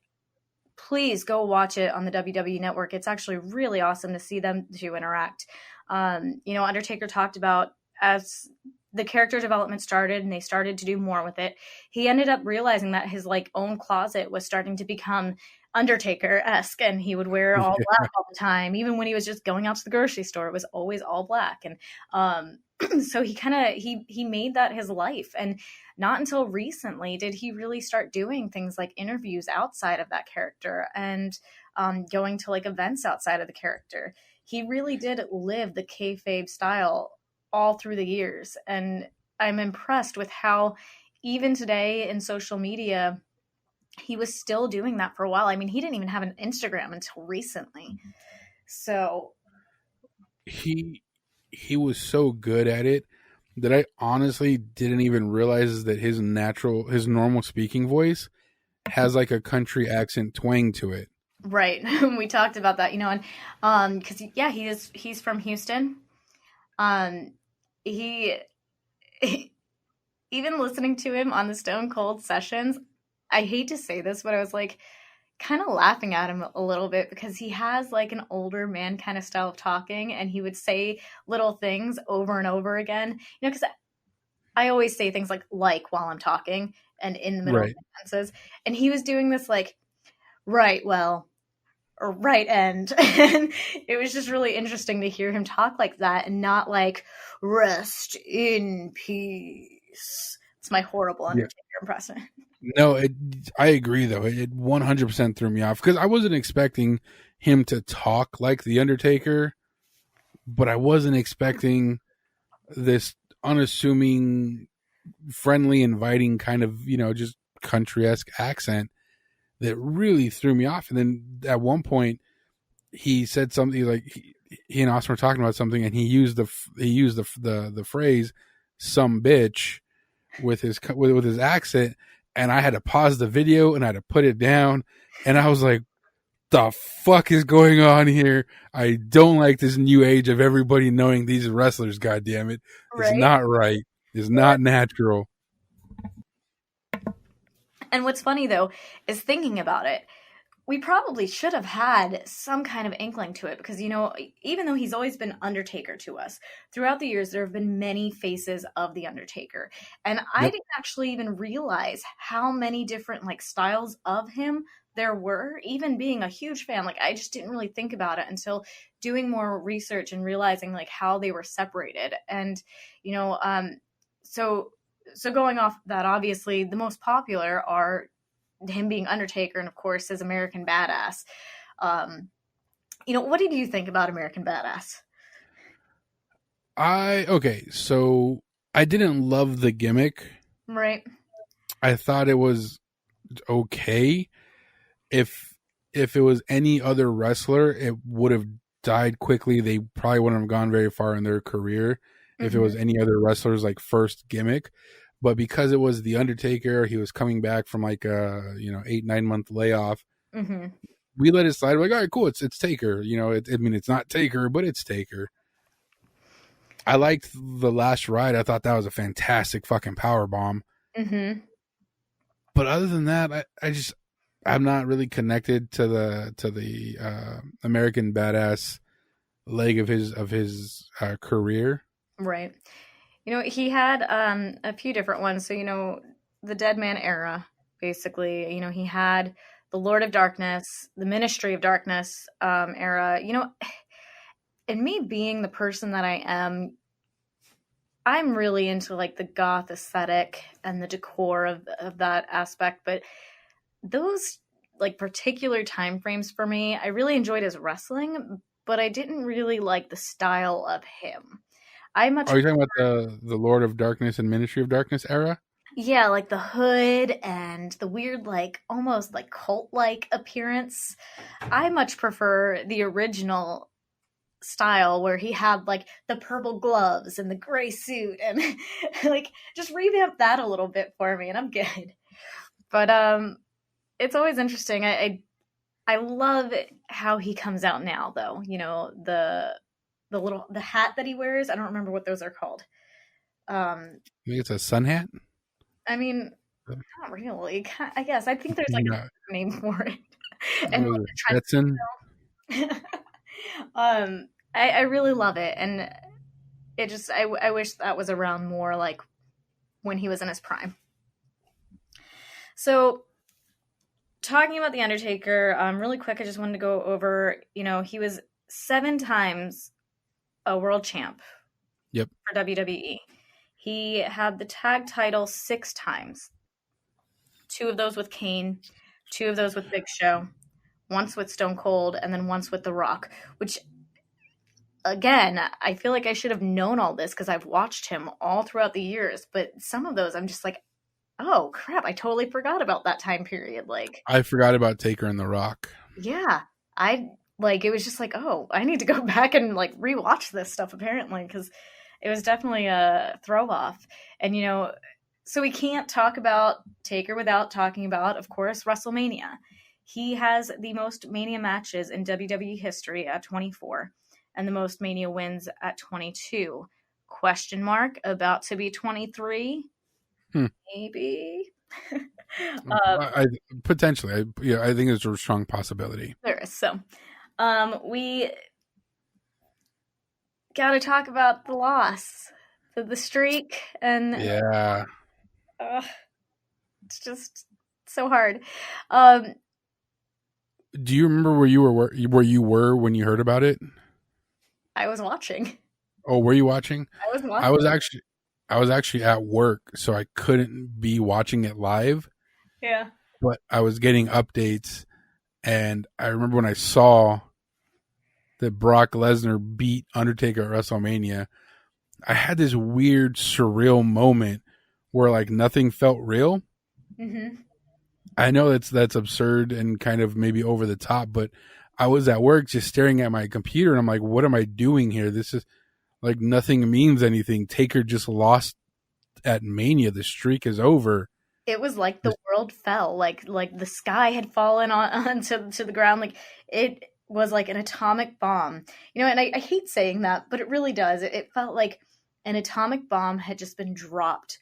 Speaker 2: please go watch it on the WWE Network. It's actually really awesome to see them two interact. Undertaker talked about, as the character development started and they started to do more with it, he ended up realizing that his like own closet was starting to become Undertaker-esque, and he would wear all black all the time. Even when he was just going out to the grocery store, it was always all black. And so he made that his life. And not until recently did he really start doing things like interviews outside of that character and going to like events outside of the character. He really did live the kayfabe style all through the years. And I'm impressed with how even today in social media, he was still doing that for a while. I mean, he didn't even have an Instagram until recently. So
Speaker 1: he was so good at it that I honestly didn't even realize that his normal speaking voice has like a country accent twang to it.
Speaker 2: Right. We talked about that, and because he's from Houston. He even listening to him on the Stone Cold sessions, I hate to say this, but I was like kind of laughing at him a little bit because he has like an older man kind of style of talking, and he would say little things over and over again, because I always say things like while I'm talking and in the middle of sentences, and he was doing this like, right, well, or right end. And it was just really interesting to hear him talk like that and not like rest in peace. It's my horrible Undertaker impression.
Speaker 1: No, I agree though. It 100% threw me off because I wasn't expecting him to talk like the Undertaker, but I wasn't expecting this unassuming, friendly, inviting kind of, just country-esque accent that really threw me off. And then at one point he said something like he and Austin were talking about something, and he used the phrase "some bitch" with his accent. And I had to pause the video and I had to put it down. And I was like, the fuck is going on here? I don't like this new age of everybody knowing these wrestlers, goddammit. It's not right. It's not natural.
Speaker 2: And what's funny, though, is thinking about it, we probably should have had some kind of inkling to it because, even though he's always been Undertaker to us, throughout the years, there have been many faces of the Undertaker. And I didn't actually even realize how many different like styles of him there were, even being a huge fan. Like, I just didn't really think about it until doing more research and realizing like how they were separated. And, so going off that, obviously the most popular are him being Undertaker and of course his American Badass. What did you think about American Badass?
Speaker 1: So I didn't love the gimmick.
Speaker 2: Right.
Speaker 1: I thought it was okay. If it was any other wrestler, it would have died quickly. They probably wouldn't have gone very far in their career if it was any other wrestler's like first gimmick. But because it was the Undertaker, he was coming back from like a 8-9 month layoff.
Speaker 2: Mm-hmm.
Speaker 1: We let it slide. We're like, all right, cool. It's Taker. It's not Taker, but it's Taker. I liked the last ride. I thought that was a fantastic fucking power bomb.
Speaker 2: Mm-hmm.
Speaker 1: But other than that, I'm not really connected to the American Badass leg of his career.
Speaker 2: Right. He had a few different ones. So, the Deadman Era, basically. He had the Lord of Darkness, the Ministry of Darkness era. And me being the person that I am, I'm really into like the goth aesthetic and the decor of that aspect. But those like particular time frames for me, I really enjoyed his wrestling, but I didn't really like the style of him.
Speaker 1: Are you talking about the Lord of Darkness and Ministry of Darkness era?
Speaker 2: Yeah, like the hood and the weird, like almost like cult-like appearance. I much prefer the original style where he had like the purple gloves and the gray suit and like just revamp that a little bit for me and I'm good. But it's always interesting. I love how he comes out now though. The hat that he wears. I don't remember what those are called.
Speaker 1: I think it's a sun hat.
Speaker 2: I mean, not really. I guess I think there's like a name for it. And
Speaker 1: Stetson.
Speaker 2: I really love it, and it just I wish that was around more like when he was in his prime. So, talking about the Undertaker, really quick, I just wanted to go over. He was 7 times a world champ.
Speaker 1: Yep.
Speaker 2: For WWE. He had the tag title 6 times. 2 of those with Kane, 2 of those with Big Show, once with Stone Cold, and then once with The Rock, which, again, I feel like I should have known all this because I've watched him all throughout the years, but some of those I'm just like, oh, crap, I totally forgot about that time period. Like,
Speaker 1: I forgot about Taker and The Rock.
Speaker 2: Yeah. It was just like, oh, I need to go back and, like, rewatch this stuff, apparently, because it was definitely a throw-off. And, so we can't talk about Taker without talking about, of course, Wrestlemania. He has the most Mania matches in WWE history at 24, and the most Mania wins at 22. Question mark, about to be 23? Maybe?
Speaker 1: Potentially. I think it's a strong possibility.
Speaker 2: There is. So, we got to talk about the loss, the streak, and
Speaker 1: yeah,
Speaker 2: it's just so hard.
Speaker 1: Do you remember where you were when you heard about it?
Speaker 2: I was watching.
Speaker 1: Oh, were you watching?
Speaker 2: I was watching.
Speaker 1: I was actually at work, so I couldn't be watching it live.
Speaker 2: Yeah.
Speaker 1: But I was getting updates, and I remember when I saw that Brock Lesnar beat Undertaker at WrestleMania, I had this weird, surreal moment where like nothing felt real.
Speaker 2: Mm-hmm.
Speaker 1: I know that's absurd and kind of maybe over the top, but I was at work just staring at my computer, and I'm like, what am I doing here? This is like nothing means anything. Taker just lost at Mania. The streak is over.
Speaker 2: It was like the world fell, like the sky had fallen onto the ground. Like it was like an atomic bomb, and I hate saying that, but it really does. It felt like an atomic bomb had just been dropped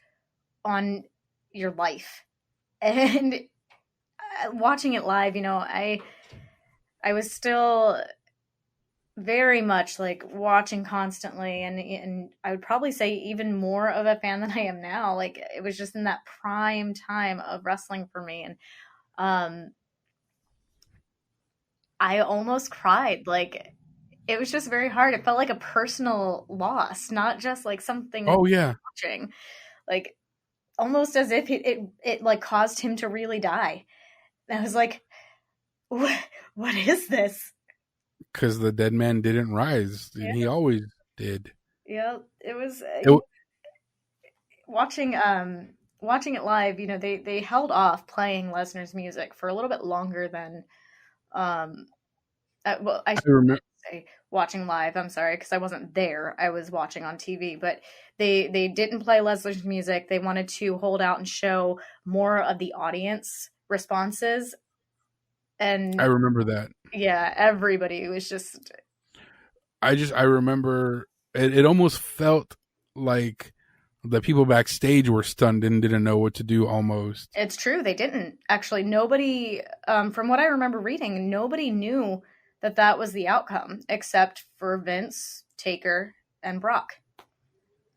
Speaker 2: on your life. And watching it live, I was still very much like watching constantly, and I would probably say even more of a fan than I am now. Like it was just in that prime time of wrestling for me, and I almost cried. Like it was just very hard. It felt like a personal loss, not just like something.
Speaker 1: Oh yeah,
Speaker 2: watching, like almost as if it like caused him to really die. And I was like, what is this?
Speaker 1: Because the dead man didn't rise. Yeah. He always did.
Speaker 2: Yeah, it was watching watching it live, they held off playing Lesnar's music for a little bit longer than, I
Speaker 1: I
Speaker 2: should
Speaker 1: remember.
Speaker 2: say watching live. I'm sorry, because I wasn't there. I was watching on TV, but they didn't play Lesnar's music. They wanted to hold out and show more of the audience responses.
Speaker 1: I
Speaker 2: And
Speaker 1: remember that.
Speaker 2: yeah, everybody was just.
Speaker 1: I remember it almost felt like the people backstage were stunned and didn't know what to do almost.
Speaker 2: It's true. They didn't. Actually, nobody, from what I remember reading, nobody knew that was the outcome except for Vince, Taker, and Brock.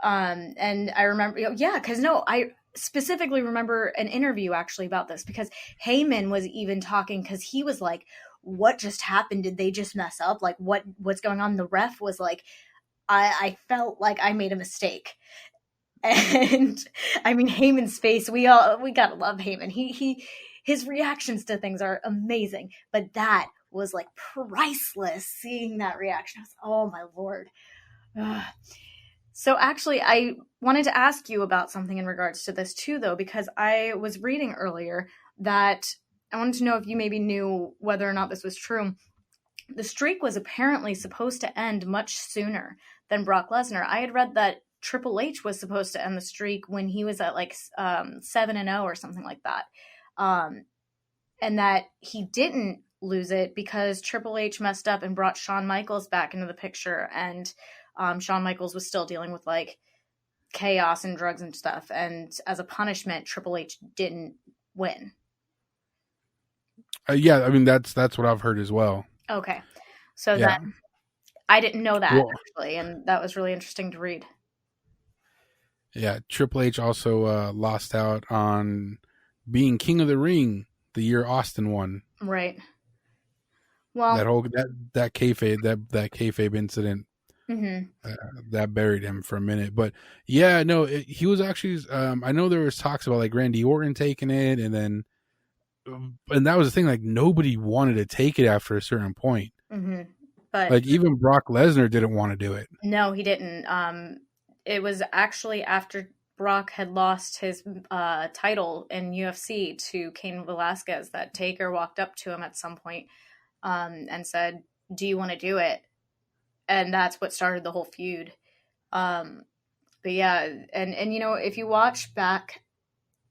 Speaker 2: And I remember, because I specifically remember an interview actually about this, because Heyman was even talking, because he was like, what just happened? Did they just mess up? Like, what's going on? The ref was like, I felt like I made a mistake. And I mean, Heyman's face, we gotta love Heyman. His reactions to things are amazing, but that was like priceless. Seeing that reaction, I was, oh my Lord. Ugh. So actually, I wanted to ask you about something in regards to this too, though, because I was reading earlier that I wanted to know if you maybe knew whether or not this was true. The streak was apparently supposed to end much sooner than Brock Lesnar. I had read that Triple H was supposed to end the streak when he was at like 7-0 or something like that, and that he didn't lose it because Triple H messed up and brought Shawn Michaels back into the picture, and Shawn Michaels was still dealing with like chaos and drugs and stuff, and as a punishment, Triple H didn't win.
Speaker 1: Yeah, I mean that's what I've heard as well.
Speaker 2: Okay, so then I didn't know that actually, and that was really interesting to read.
Speaker 1: Yeah, Triple H also lost out on being King of the Ring the year Austin won.
Speaker 2: Right. Well,
Speaker 1: that kayfabe incident that buried him for a minute. But yeah, no, he was actually. I know there was talks about like Randy Orton taking it, and that was the thing. Like nobody wanted to take it after a certain point.
Speaker 2: But
Speaker 1: like even Brock Lesnar didn't want to do it.
Speaker 2: No, he didn't. It was actually after Brock had lost his title in UFC to Cain Velasquez that Taker walked up to him at some point and said, "Do you want to do it?" And that's what started the whole feud. But yeah, and if you watch back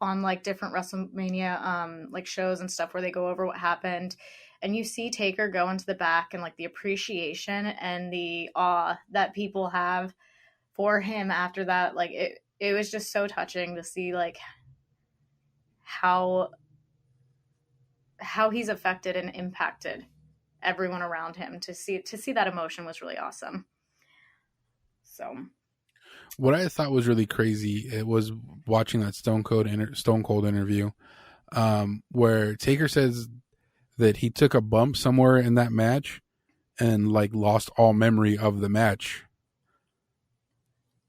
Speaker 2: on like different Wrestlemania like shows and stuff where they go over what happened, and you see Taker go into the back and like the appreciation and the awe that people have for him after that, like it was just so touching to see like how he's affected and impacted everyone around him. To see that emotion was really awesome. So
Speaker 1: what I thought was really crazy, it was watching that Stone Cold interview, where Taker says that he took a bump somewhere in that match and like lost all memory of the match.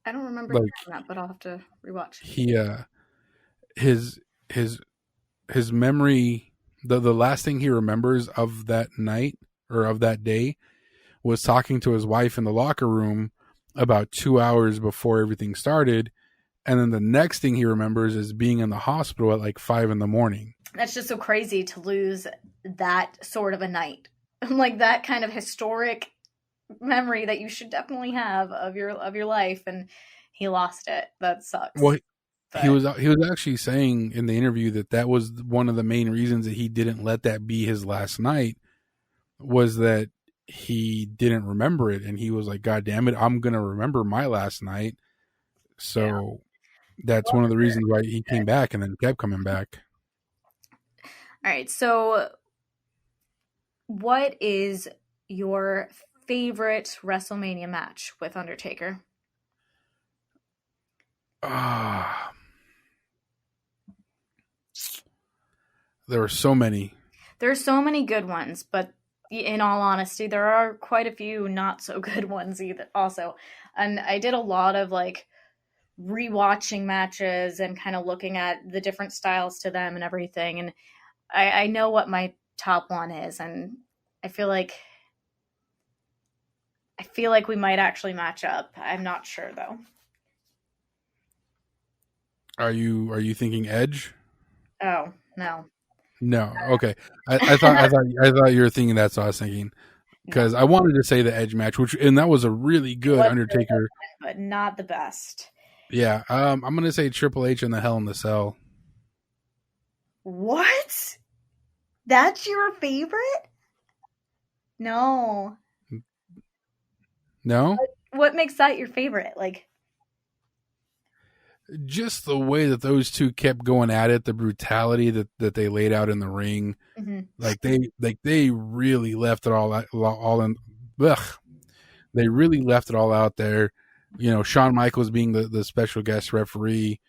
Speaker 2: I don't remember hearing that, but I'll have to rewatch.
Speaker 1: He his memory, the last thing he remembers of that night or of that day was talking to his wife in the locker room about 2 hours before everything started, and then the next thing he remembers is being in the hospital at like 5 a.m.
Speaker 2: That's just so crazy to lose that sort of a night. Like that kind of historic memory that you should definitely have of your life, and he lost it. That sucks.
Speaker 1: Well, he was actually saying in the interview that was one of the main reasons that he didn't let that be his last night, was that he didn't remember it, and he was like, God damn it, I'm gonna remember my last night. So that's one of the reasons why he came back and then kept coming back.
Speaker 2: All right, so what is your favorite WrestleMania match with Undertaker?
Speaker 1: There were so many.
Speaker 2: There are so many good ones, but in all honesty, there are quite a few not so good ones either also. And I did a lot of like rewatching matches and kind of looking at the different styles to them and everything. And I know what my top one is, and I feel like we might actually match up. I'm not sure though.
Speaker 1: Are you thinking Edge?
Speaker 2: Oh, no.
Speaker 1: No. Okay. I thought you were thinking that's what I was thinking.
Speaker 2: No.
Speaker 1: Because I wanted to say the Edge match, and that was a really
Speaker 2: It
Speaker 1: good
Speaker 2: was really
Speaker 1: Undertaker.
Speaker 2: good, but not the best.
Speaker 1: Yeah. I'm gonna say Triple H in the Hell in the Cell.
Speaker 2: What? That's your favorite? No.
Speaker 1: No?
Speaker 2: What makes that your favorite? Like,
Speaker 1: Just the way that those two kept going at it, the brutality that they laid out in the ring.
Speaker 2: mm-hmm.
Speaker 1: They really left it all in. Ugh, they really left it all out there. You know, Shawn Michaels being the special guest referee,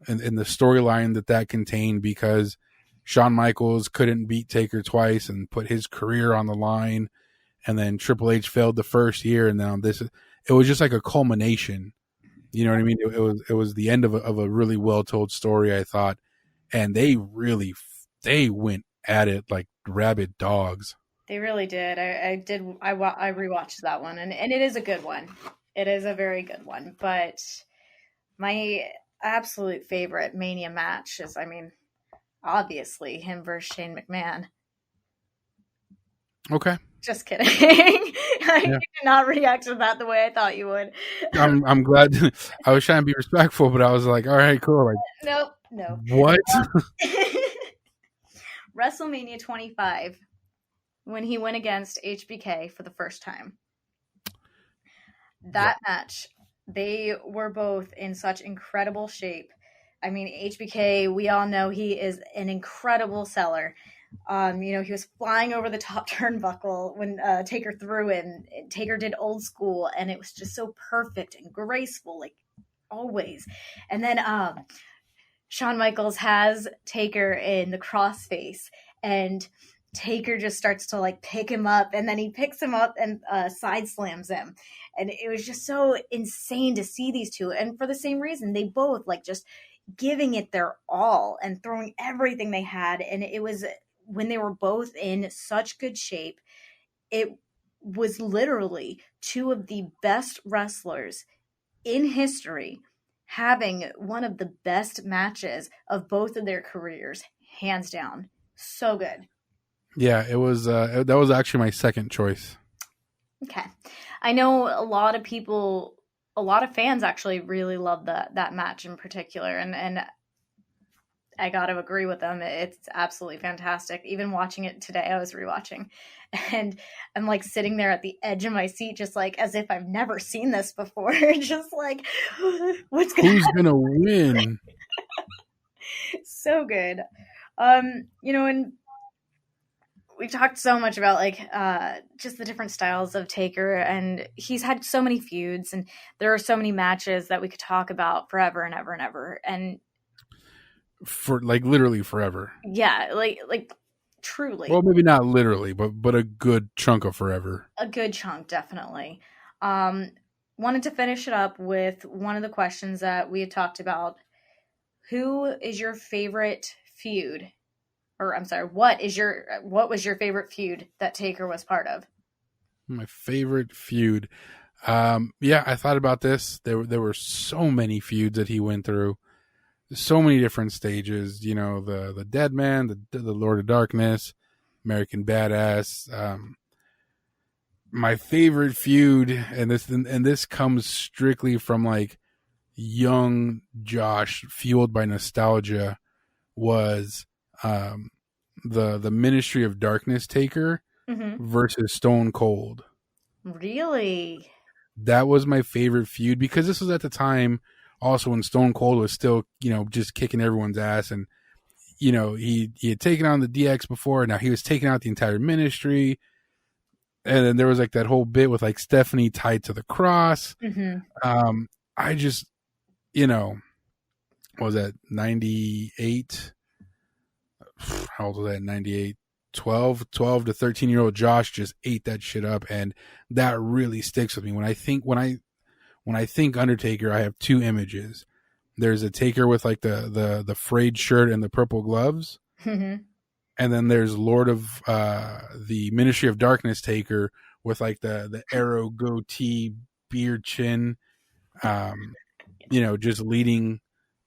Speaker 1: and the storyline that contained, because Shawn Michaels couldn't beat Taker twice and put his career on the line, and then Triple H failed the first year, and now it was just like a culmination. You know what I mean? It was the end of a really well told story, I thought, and they went at it like rabid dogs.
Speaker 2: They really did. I rewatched that one, and it is a good one. It is a very good one. But my absolute favorite Mania match is, I mean, obviously him versus Shane McMahon.
Speaker 1: Okay.
Speaker 2: Just kidding. You did not react to that the way I thought you would.
Speaker 1: I'm glad. I was trying to be respectful, but I was like, all right, cool. Like,
Speaker 2: nope, no.
Speaker 1: What?
Speaker 2: WrestleMania 25, when he went against HBK for the first time. That match, they were both in such incredible shape. I mean, HBK, we all know he is an incredible seller. You know, he was flying over the top turnbuckle when Taker threw him. Taker did old school, and it was just so perfect and graceful, like always. And then Shawn Michaels has Taker in the crossface, and Taker just starts to like pick him up, and then he picks him up and side slams him. And it was just so insane to see these two. And for the same reason, they both like just giving it their all and throwing everything they had. And it was when they were both in such good shape, it was literally two of the best wrestlers in history having one of the best matches of both of their careers, hands down. So good.
Speaker 1: Yeah, it was. That was actually my second choice.
Speaker 2: Okay. I know a lot of people, a lot of fans actually really love that match in particular. And I got to agree with them. It's absolutely fantastic. Even watching it today, I was rewatching, and I'm like sitting there at the edge of my seat, just like as if I've never seen this before. Just like, who's gonna
Speaker 1: win?
Speaker 2: So good. You know, and we've talked so much about like just the different styles of Taker, and he's had so many feuds, and there are so many matches that we could talk about forever and ever and ever. And
Speaker 1: for like literally forever.
Speaker 2: Yeah, like truly.
Speaker 1: Well, maybe not literally, but a good chunk of forever.
Speaker 2: A good chunk, definitely. Wanted to finish it up with one of the questions that we had talked about. Who is your favorite feud? Or I'm sorry, what was your favorite feud that Taker was part of?
Speaker 1: My favorite feud. Yeah, I thought about this. There were so many feuds that he went through. So many different stages, you know, the Deadman, the Lord of Darkness, American Badass. My favorite feud, and this comes strictly from like young Josh, fueled by nostalgia, was the Ministry of Darkness Taker versus Stone Cold.
Speaker 2: Really?
Speaker 1: That was my favorite feud, because this was at the time also when Stone Cold was still, you know, just kicking everyone's ass, and you know, he had taken on the DX before, and now he was taking out the entire ministry. And then there was like that whole bit with like Stephanie tied to the cross. I just, you know, what was that, 98? How old was that? 98? 12 to 13-year-old Josh just ate that shit up, and that really sticks with me. When I think Undertaker, I have two images. There's a Taker with like the frayed shirt and the purple gloves. And then there's Lord of the Ministry of Darkness Taker with like the arrow goatee, beard chin, you know, just leading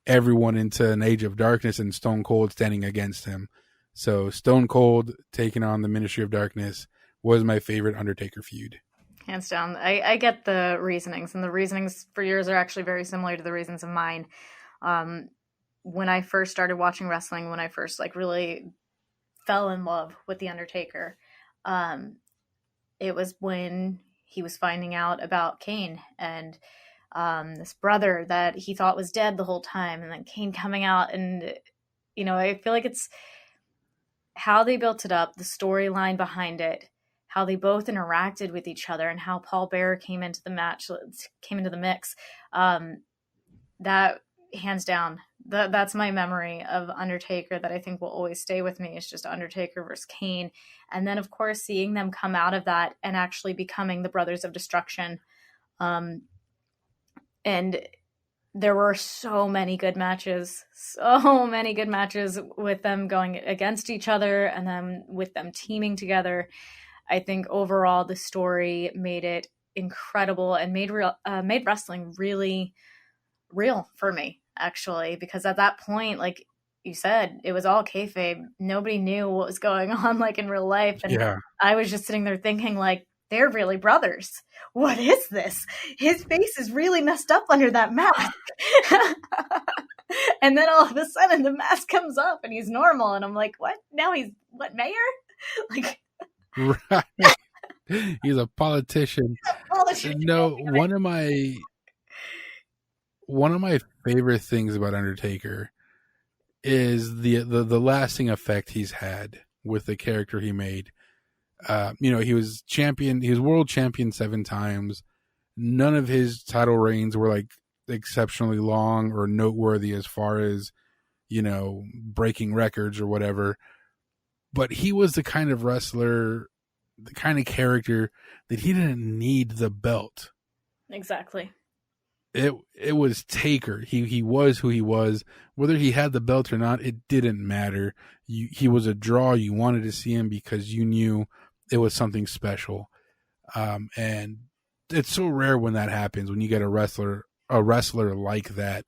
Speaker 1: everyone into an age of darkness and Stone Cold standing against him. So Stone Cold taking on the Ministry of Darkness was my favorite Undertaker feud.
Speaker 2: Hands down. I get the reasonings, and the reasonings for yours are actually very similar to the reasons of mine. When I first started watching wrestling, when I first like really fell in love with The Undertaker, it was when he was finding out about Kane and this brother that he thought was dead the whole time, and then Kane coming out, and you know, I feel like it's how they built it up, the storyline behind it, how they both interacted with each other, and how Paul Bearer came into the mix. That hands down, that's my memory of Undertaker that I think will always stay with me. It's just Undertaker versus Kane. And then of course, seeing them come out of that and actually becoming the Brothers of Destruction. And there were so many good matches with them going against each other and then with them teaming together. I think overall the story made it incredible and made wrestling really real for me, actually, because at that point, like you said, it was all kayfabe. Nobody knew what was going on like in real life. And I was just sitting there thinking like, they're really brothers. What is this? His face is really messed up under that mask. And then all of a sudden the mask comes up and he's normal. And I'm like, what? Now he's what, mayor? Like,
Speaker 1: right. He's a politician. No, one of my favorite things about Undertaker is the lasting effect he's had with the character he made. You know, he was world champion 7 times. None of his title reigns were like exceptionally long or noteworthy as far as, you know, breaking records or whatever. But he was the kind of wrestler, the kind of character that he didn't need the belt.
Speaker 2: Exactly.
Speaker 1: It was Taker. He was who he was. Whether he had the belt or not, it didn't matter. He was a draw. You wanted to see him because you knew it was something special. And it's so rare when that happens, when you get a wrestler like that.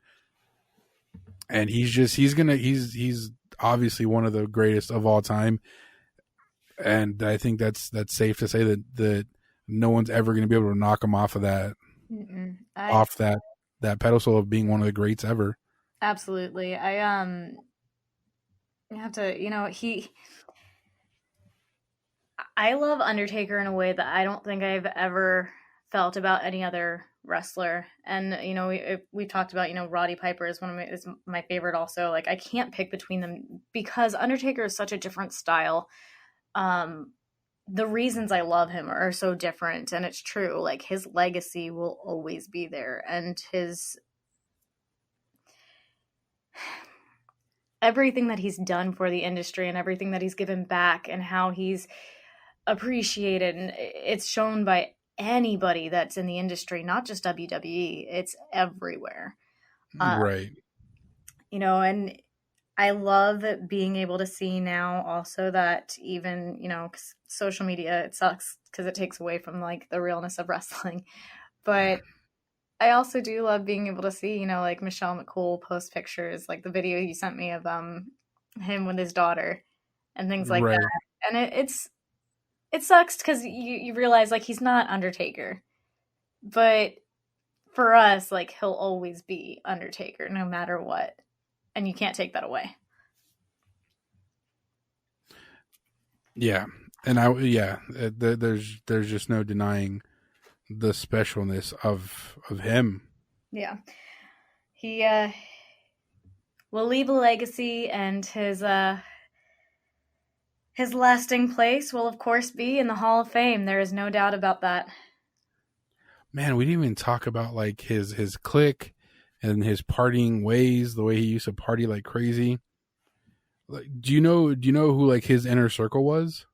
Speaker 1: And he's obviously one of the greatest of all time. And I think that's safe to say that no one's ever going to be able to knock him off of that. Off that pedestal of being one of the greats ever.
Speaker 2: Absolutely. I have to, you know, I love Undertaker in a way that I don't think I've ever felt about any other wrestler. And, you know, we talked about, you know, Roddy Piper is my favorite also. Like, I can't pick between them because Undertaker is such a different style. The reasons I love him are so different, and it's true. Like, his legacy will always be there, and everything that he's done for the industry and everything that he's given back and how he's appreciated, and it's shown by anybody that's in the industry, not just WWE. It's everywhere.
Speaker 1: Right.
Speaker 2: You know, and I love being able to see now also that even, you know, social media, it sucks because it takes away from like the realness of wrestling. But I also do love being able to see, you know, like Michelle McCool post pictures, like the video you sent me of him with his daughter and things like that. And it sucks because you realize like he's not Undertaker. But for us, like, he'll always be Undertaker no matter what. And you can't take that away.
Speaker 1: Yeah. And there's just no denying the specialness of him.
Speaker 2: Yeah. He will leave a legacy, and his lasting place will of course be in the Hall of Fame. There is no doubt about that.
Speaker 1: Man, we didn't even talk about like his clique and his partying ways, the way he used to party like crazy. Like, do you know who like his inner circle was?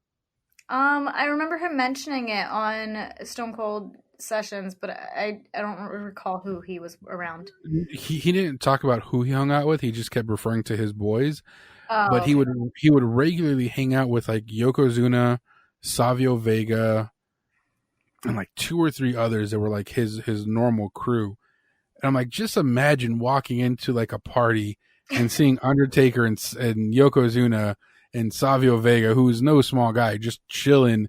Speaker 2: I remember him mentioning it on Stone Cold sessions, but I don't recall who he was around.
Speaker 1: He didn't talk about who he hung out with. He just kept referring to his boys. But he would regularly hang out with like Yokozuna, Savio Vega, and like 2 or 3 others that were like his normal crew. And I'm like, just imagine walking into like a party and seeing Undertaker and Yokozuna and Savio Vega, who's no small guy, just chilling,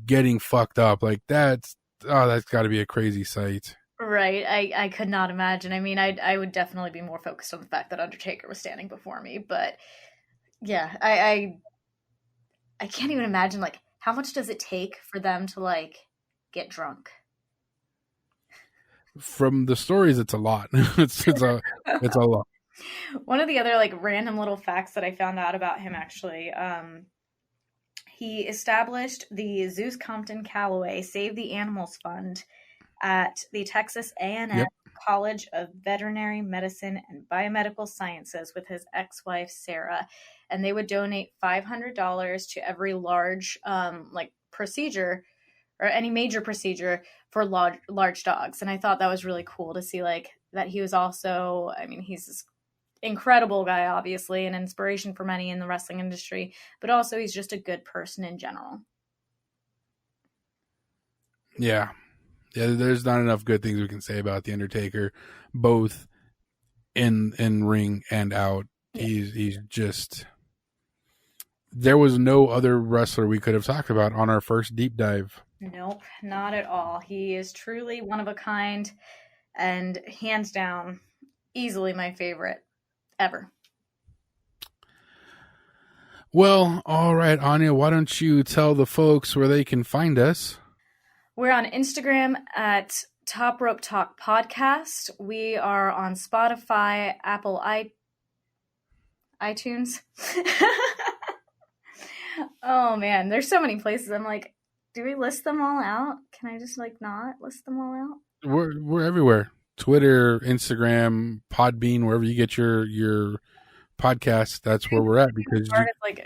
Speaker 1: getting fucked up. Like that's got to be a crazy sight.
Speaker 2: Right. I could not imagine. I mean, I would definitely be more focused on the fact that Undertaker was standing before me, but yeah, I can't even imagine, like, how much does it take for them to, like, get drunk?
Speaker 1: From the stories, it's a lot. it's a lot.
Speaker 2: One of the other, like, random little facts that I found out about him, actually, he established the Zeus Compton Callaway Save the Animals Fund at the Texas A&M College of Veterinary Medicine and Biomedical Sciences with his ex-wife, Sarah. And they would donate $500 to every large, like, procedure or any major procedure for large dogs. And I thought that was really cool to see, like, that he was also, I mean, he's this incredible guy, obviously, an inspiration for many in the wrestling industry, but also he's just a good person in general.
Speaker 1: Yeah. Yeah, there's not enough good things we can say about The Undertaker, both in ring and out. Yeah. He's just... There was no other wrestler we could have talked about on our first deep dive.
Speaker 2: Nope, not at all. He is truly one of a kind and hands down, easily my favorite ever.
Speaker 1: Well, all right, Anya, why don't you tell the folks where they can find us?
Speaker 2: We're on Instagram at Top Rope Talk Podcast. We are on Spotify, Apple iTunes. Oh man, there's so many places. I'm like, do we list them all out? Can I just like not list them all out?
Speaker 1: We're everywhere. Twitter, Instagram, Podbean, wherever you get your podcast, that's where we're at.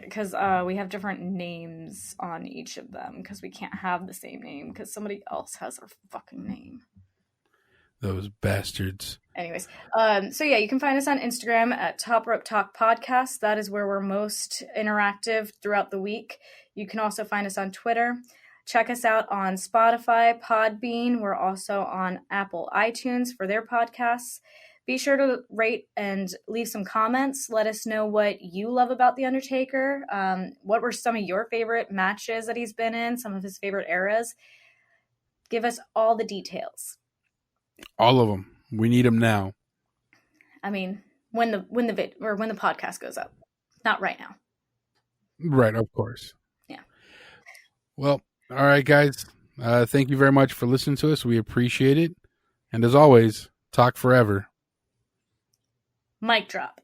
Speaker 2: Because we have different names on each of them because we can't have the same name because somebody else has our fucking name.
Speaker 1: Those bastards.
Speaker 2: Anyways, so yeah, you can find us on Instagram at Top Rope Talk Podcast. That is where we're most interactive throughout the week. You can also find us on Twitter. Check us out on Spotify, Podbean. We're also on Apple iTunes for their podcasts. Be sure to rate and leave some comments. Let us know what you love about The Undertaker. What were some of your favorite matches that he's been in? Some of his favorite eras? Give us all the details.
Speaker 1: All of them. We need them now.
Speaker 2: I mean, when the podcast goes up, not right now.
Speaker 1: Right, of course.
Speaker 2: Yeah.
Speaker 1: Well, all right, guys. Thank you very much for listening to us. We appreciate it. And as always, talk forever.
Speaker 2: Mic drop.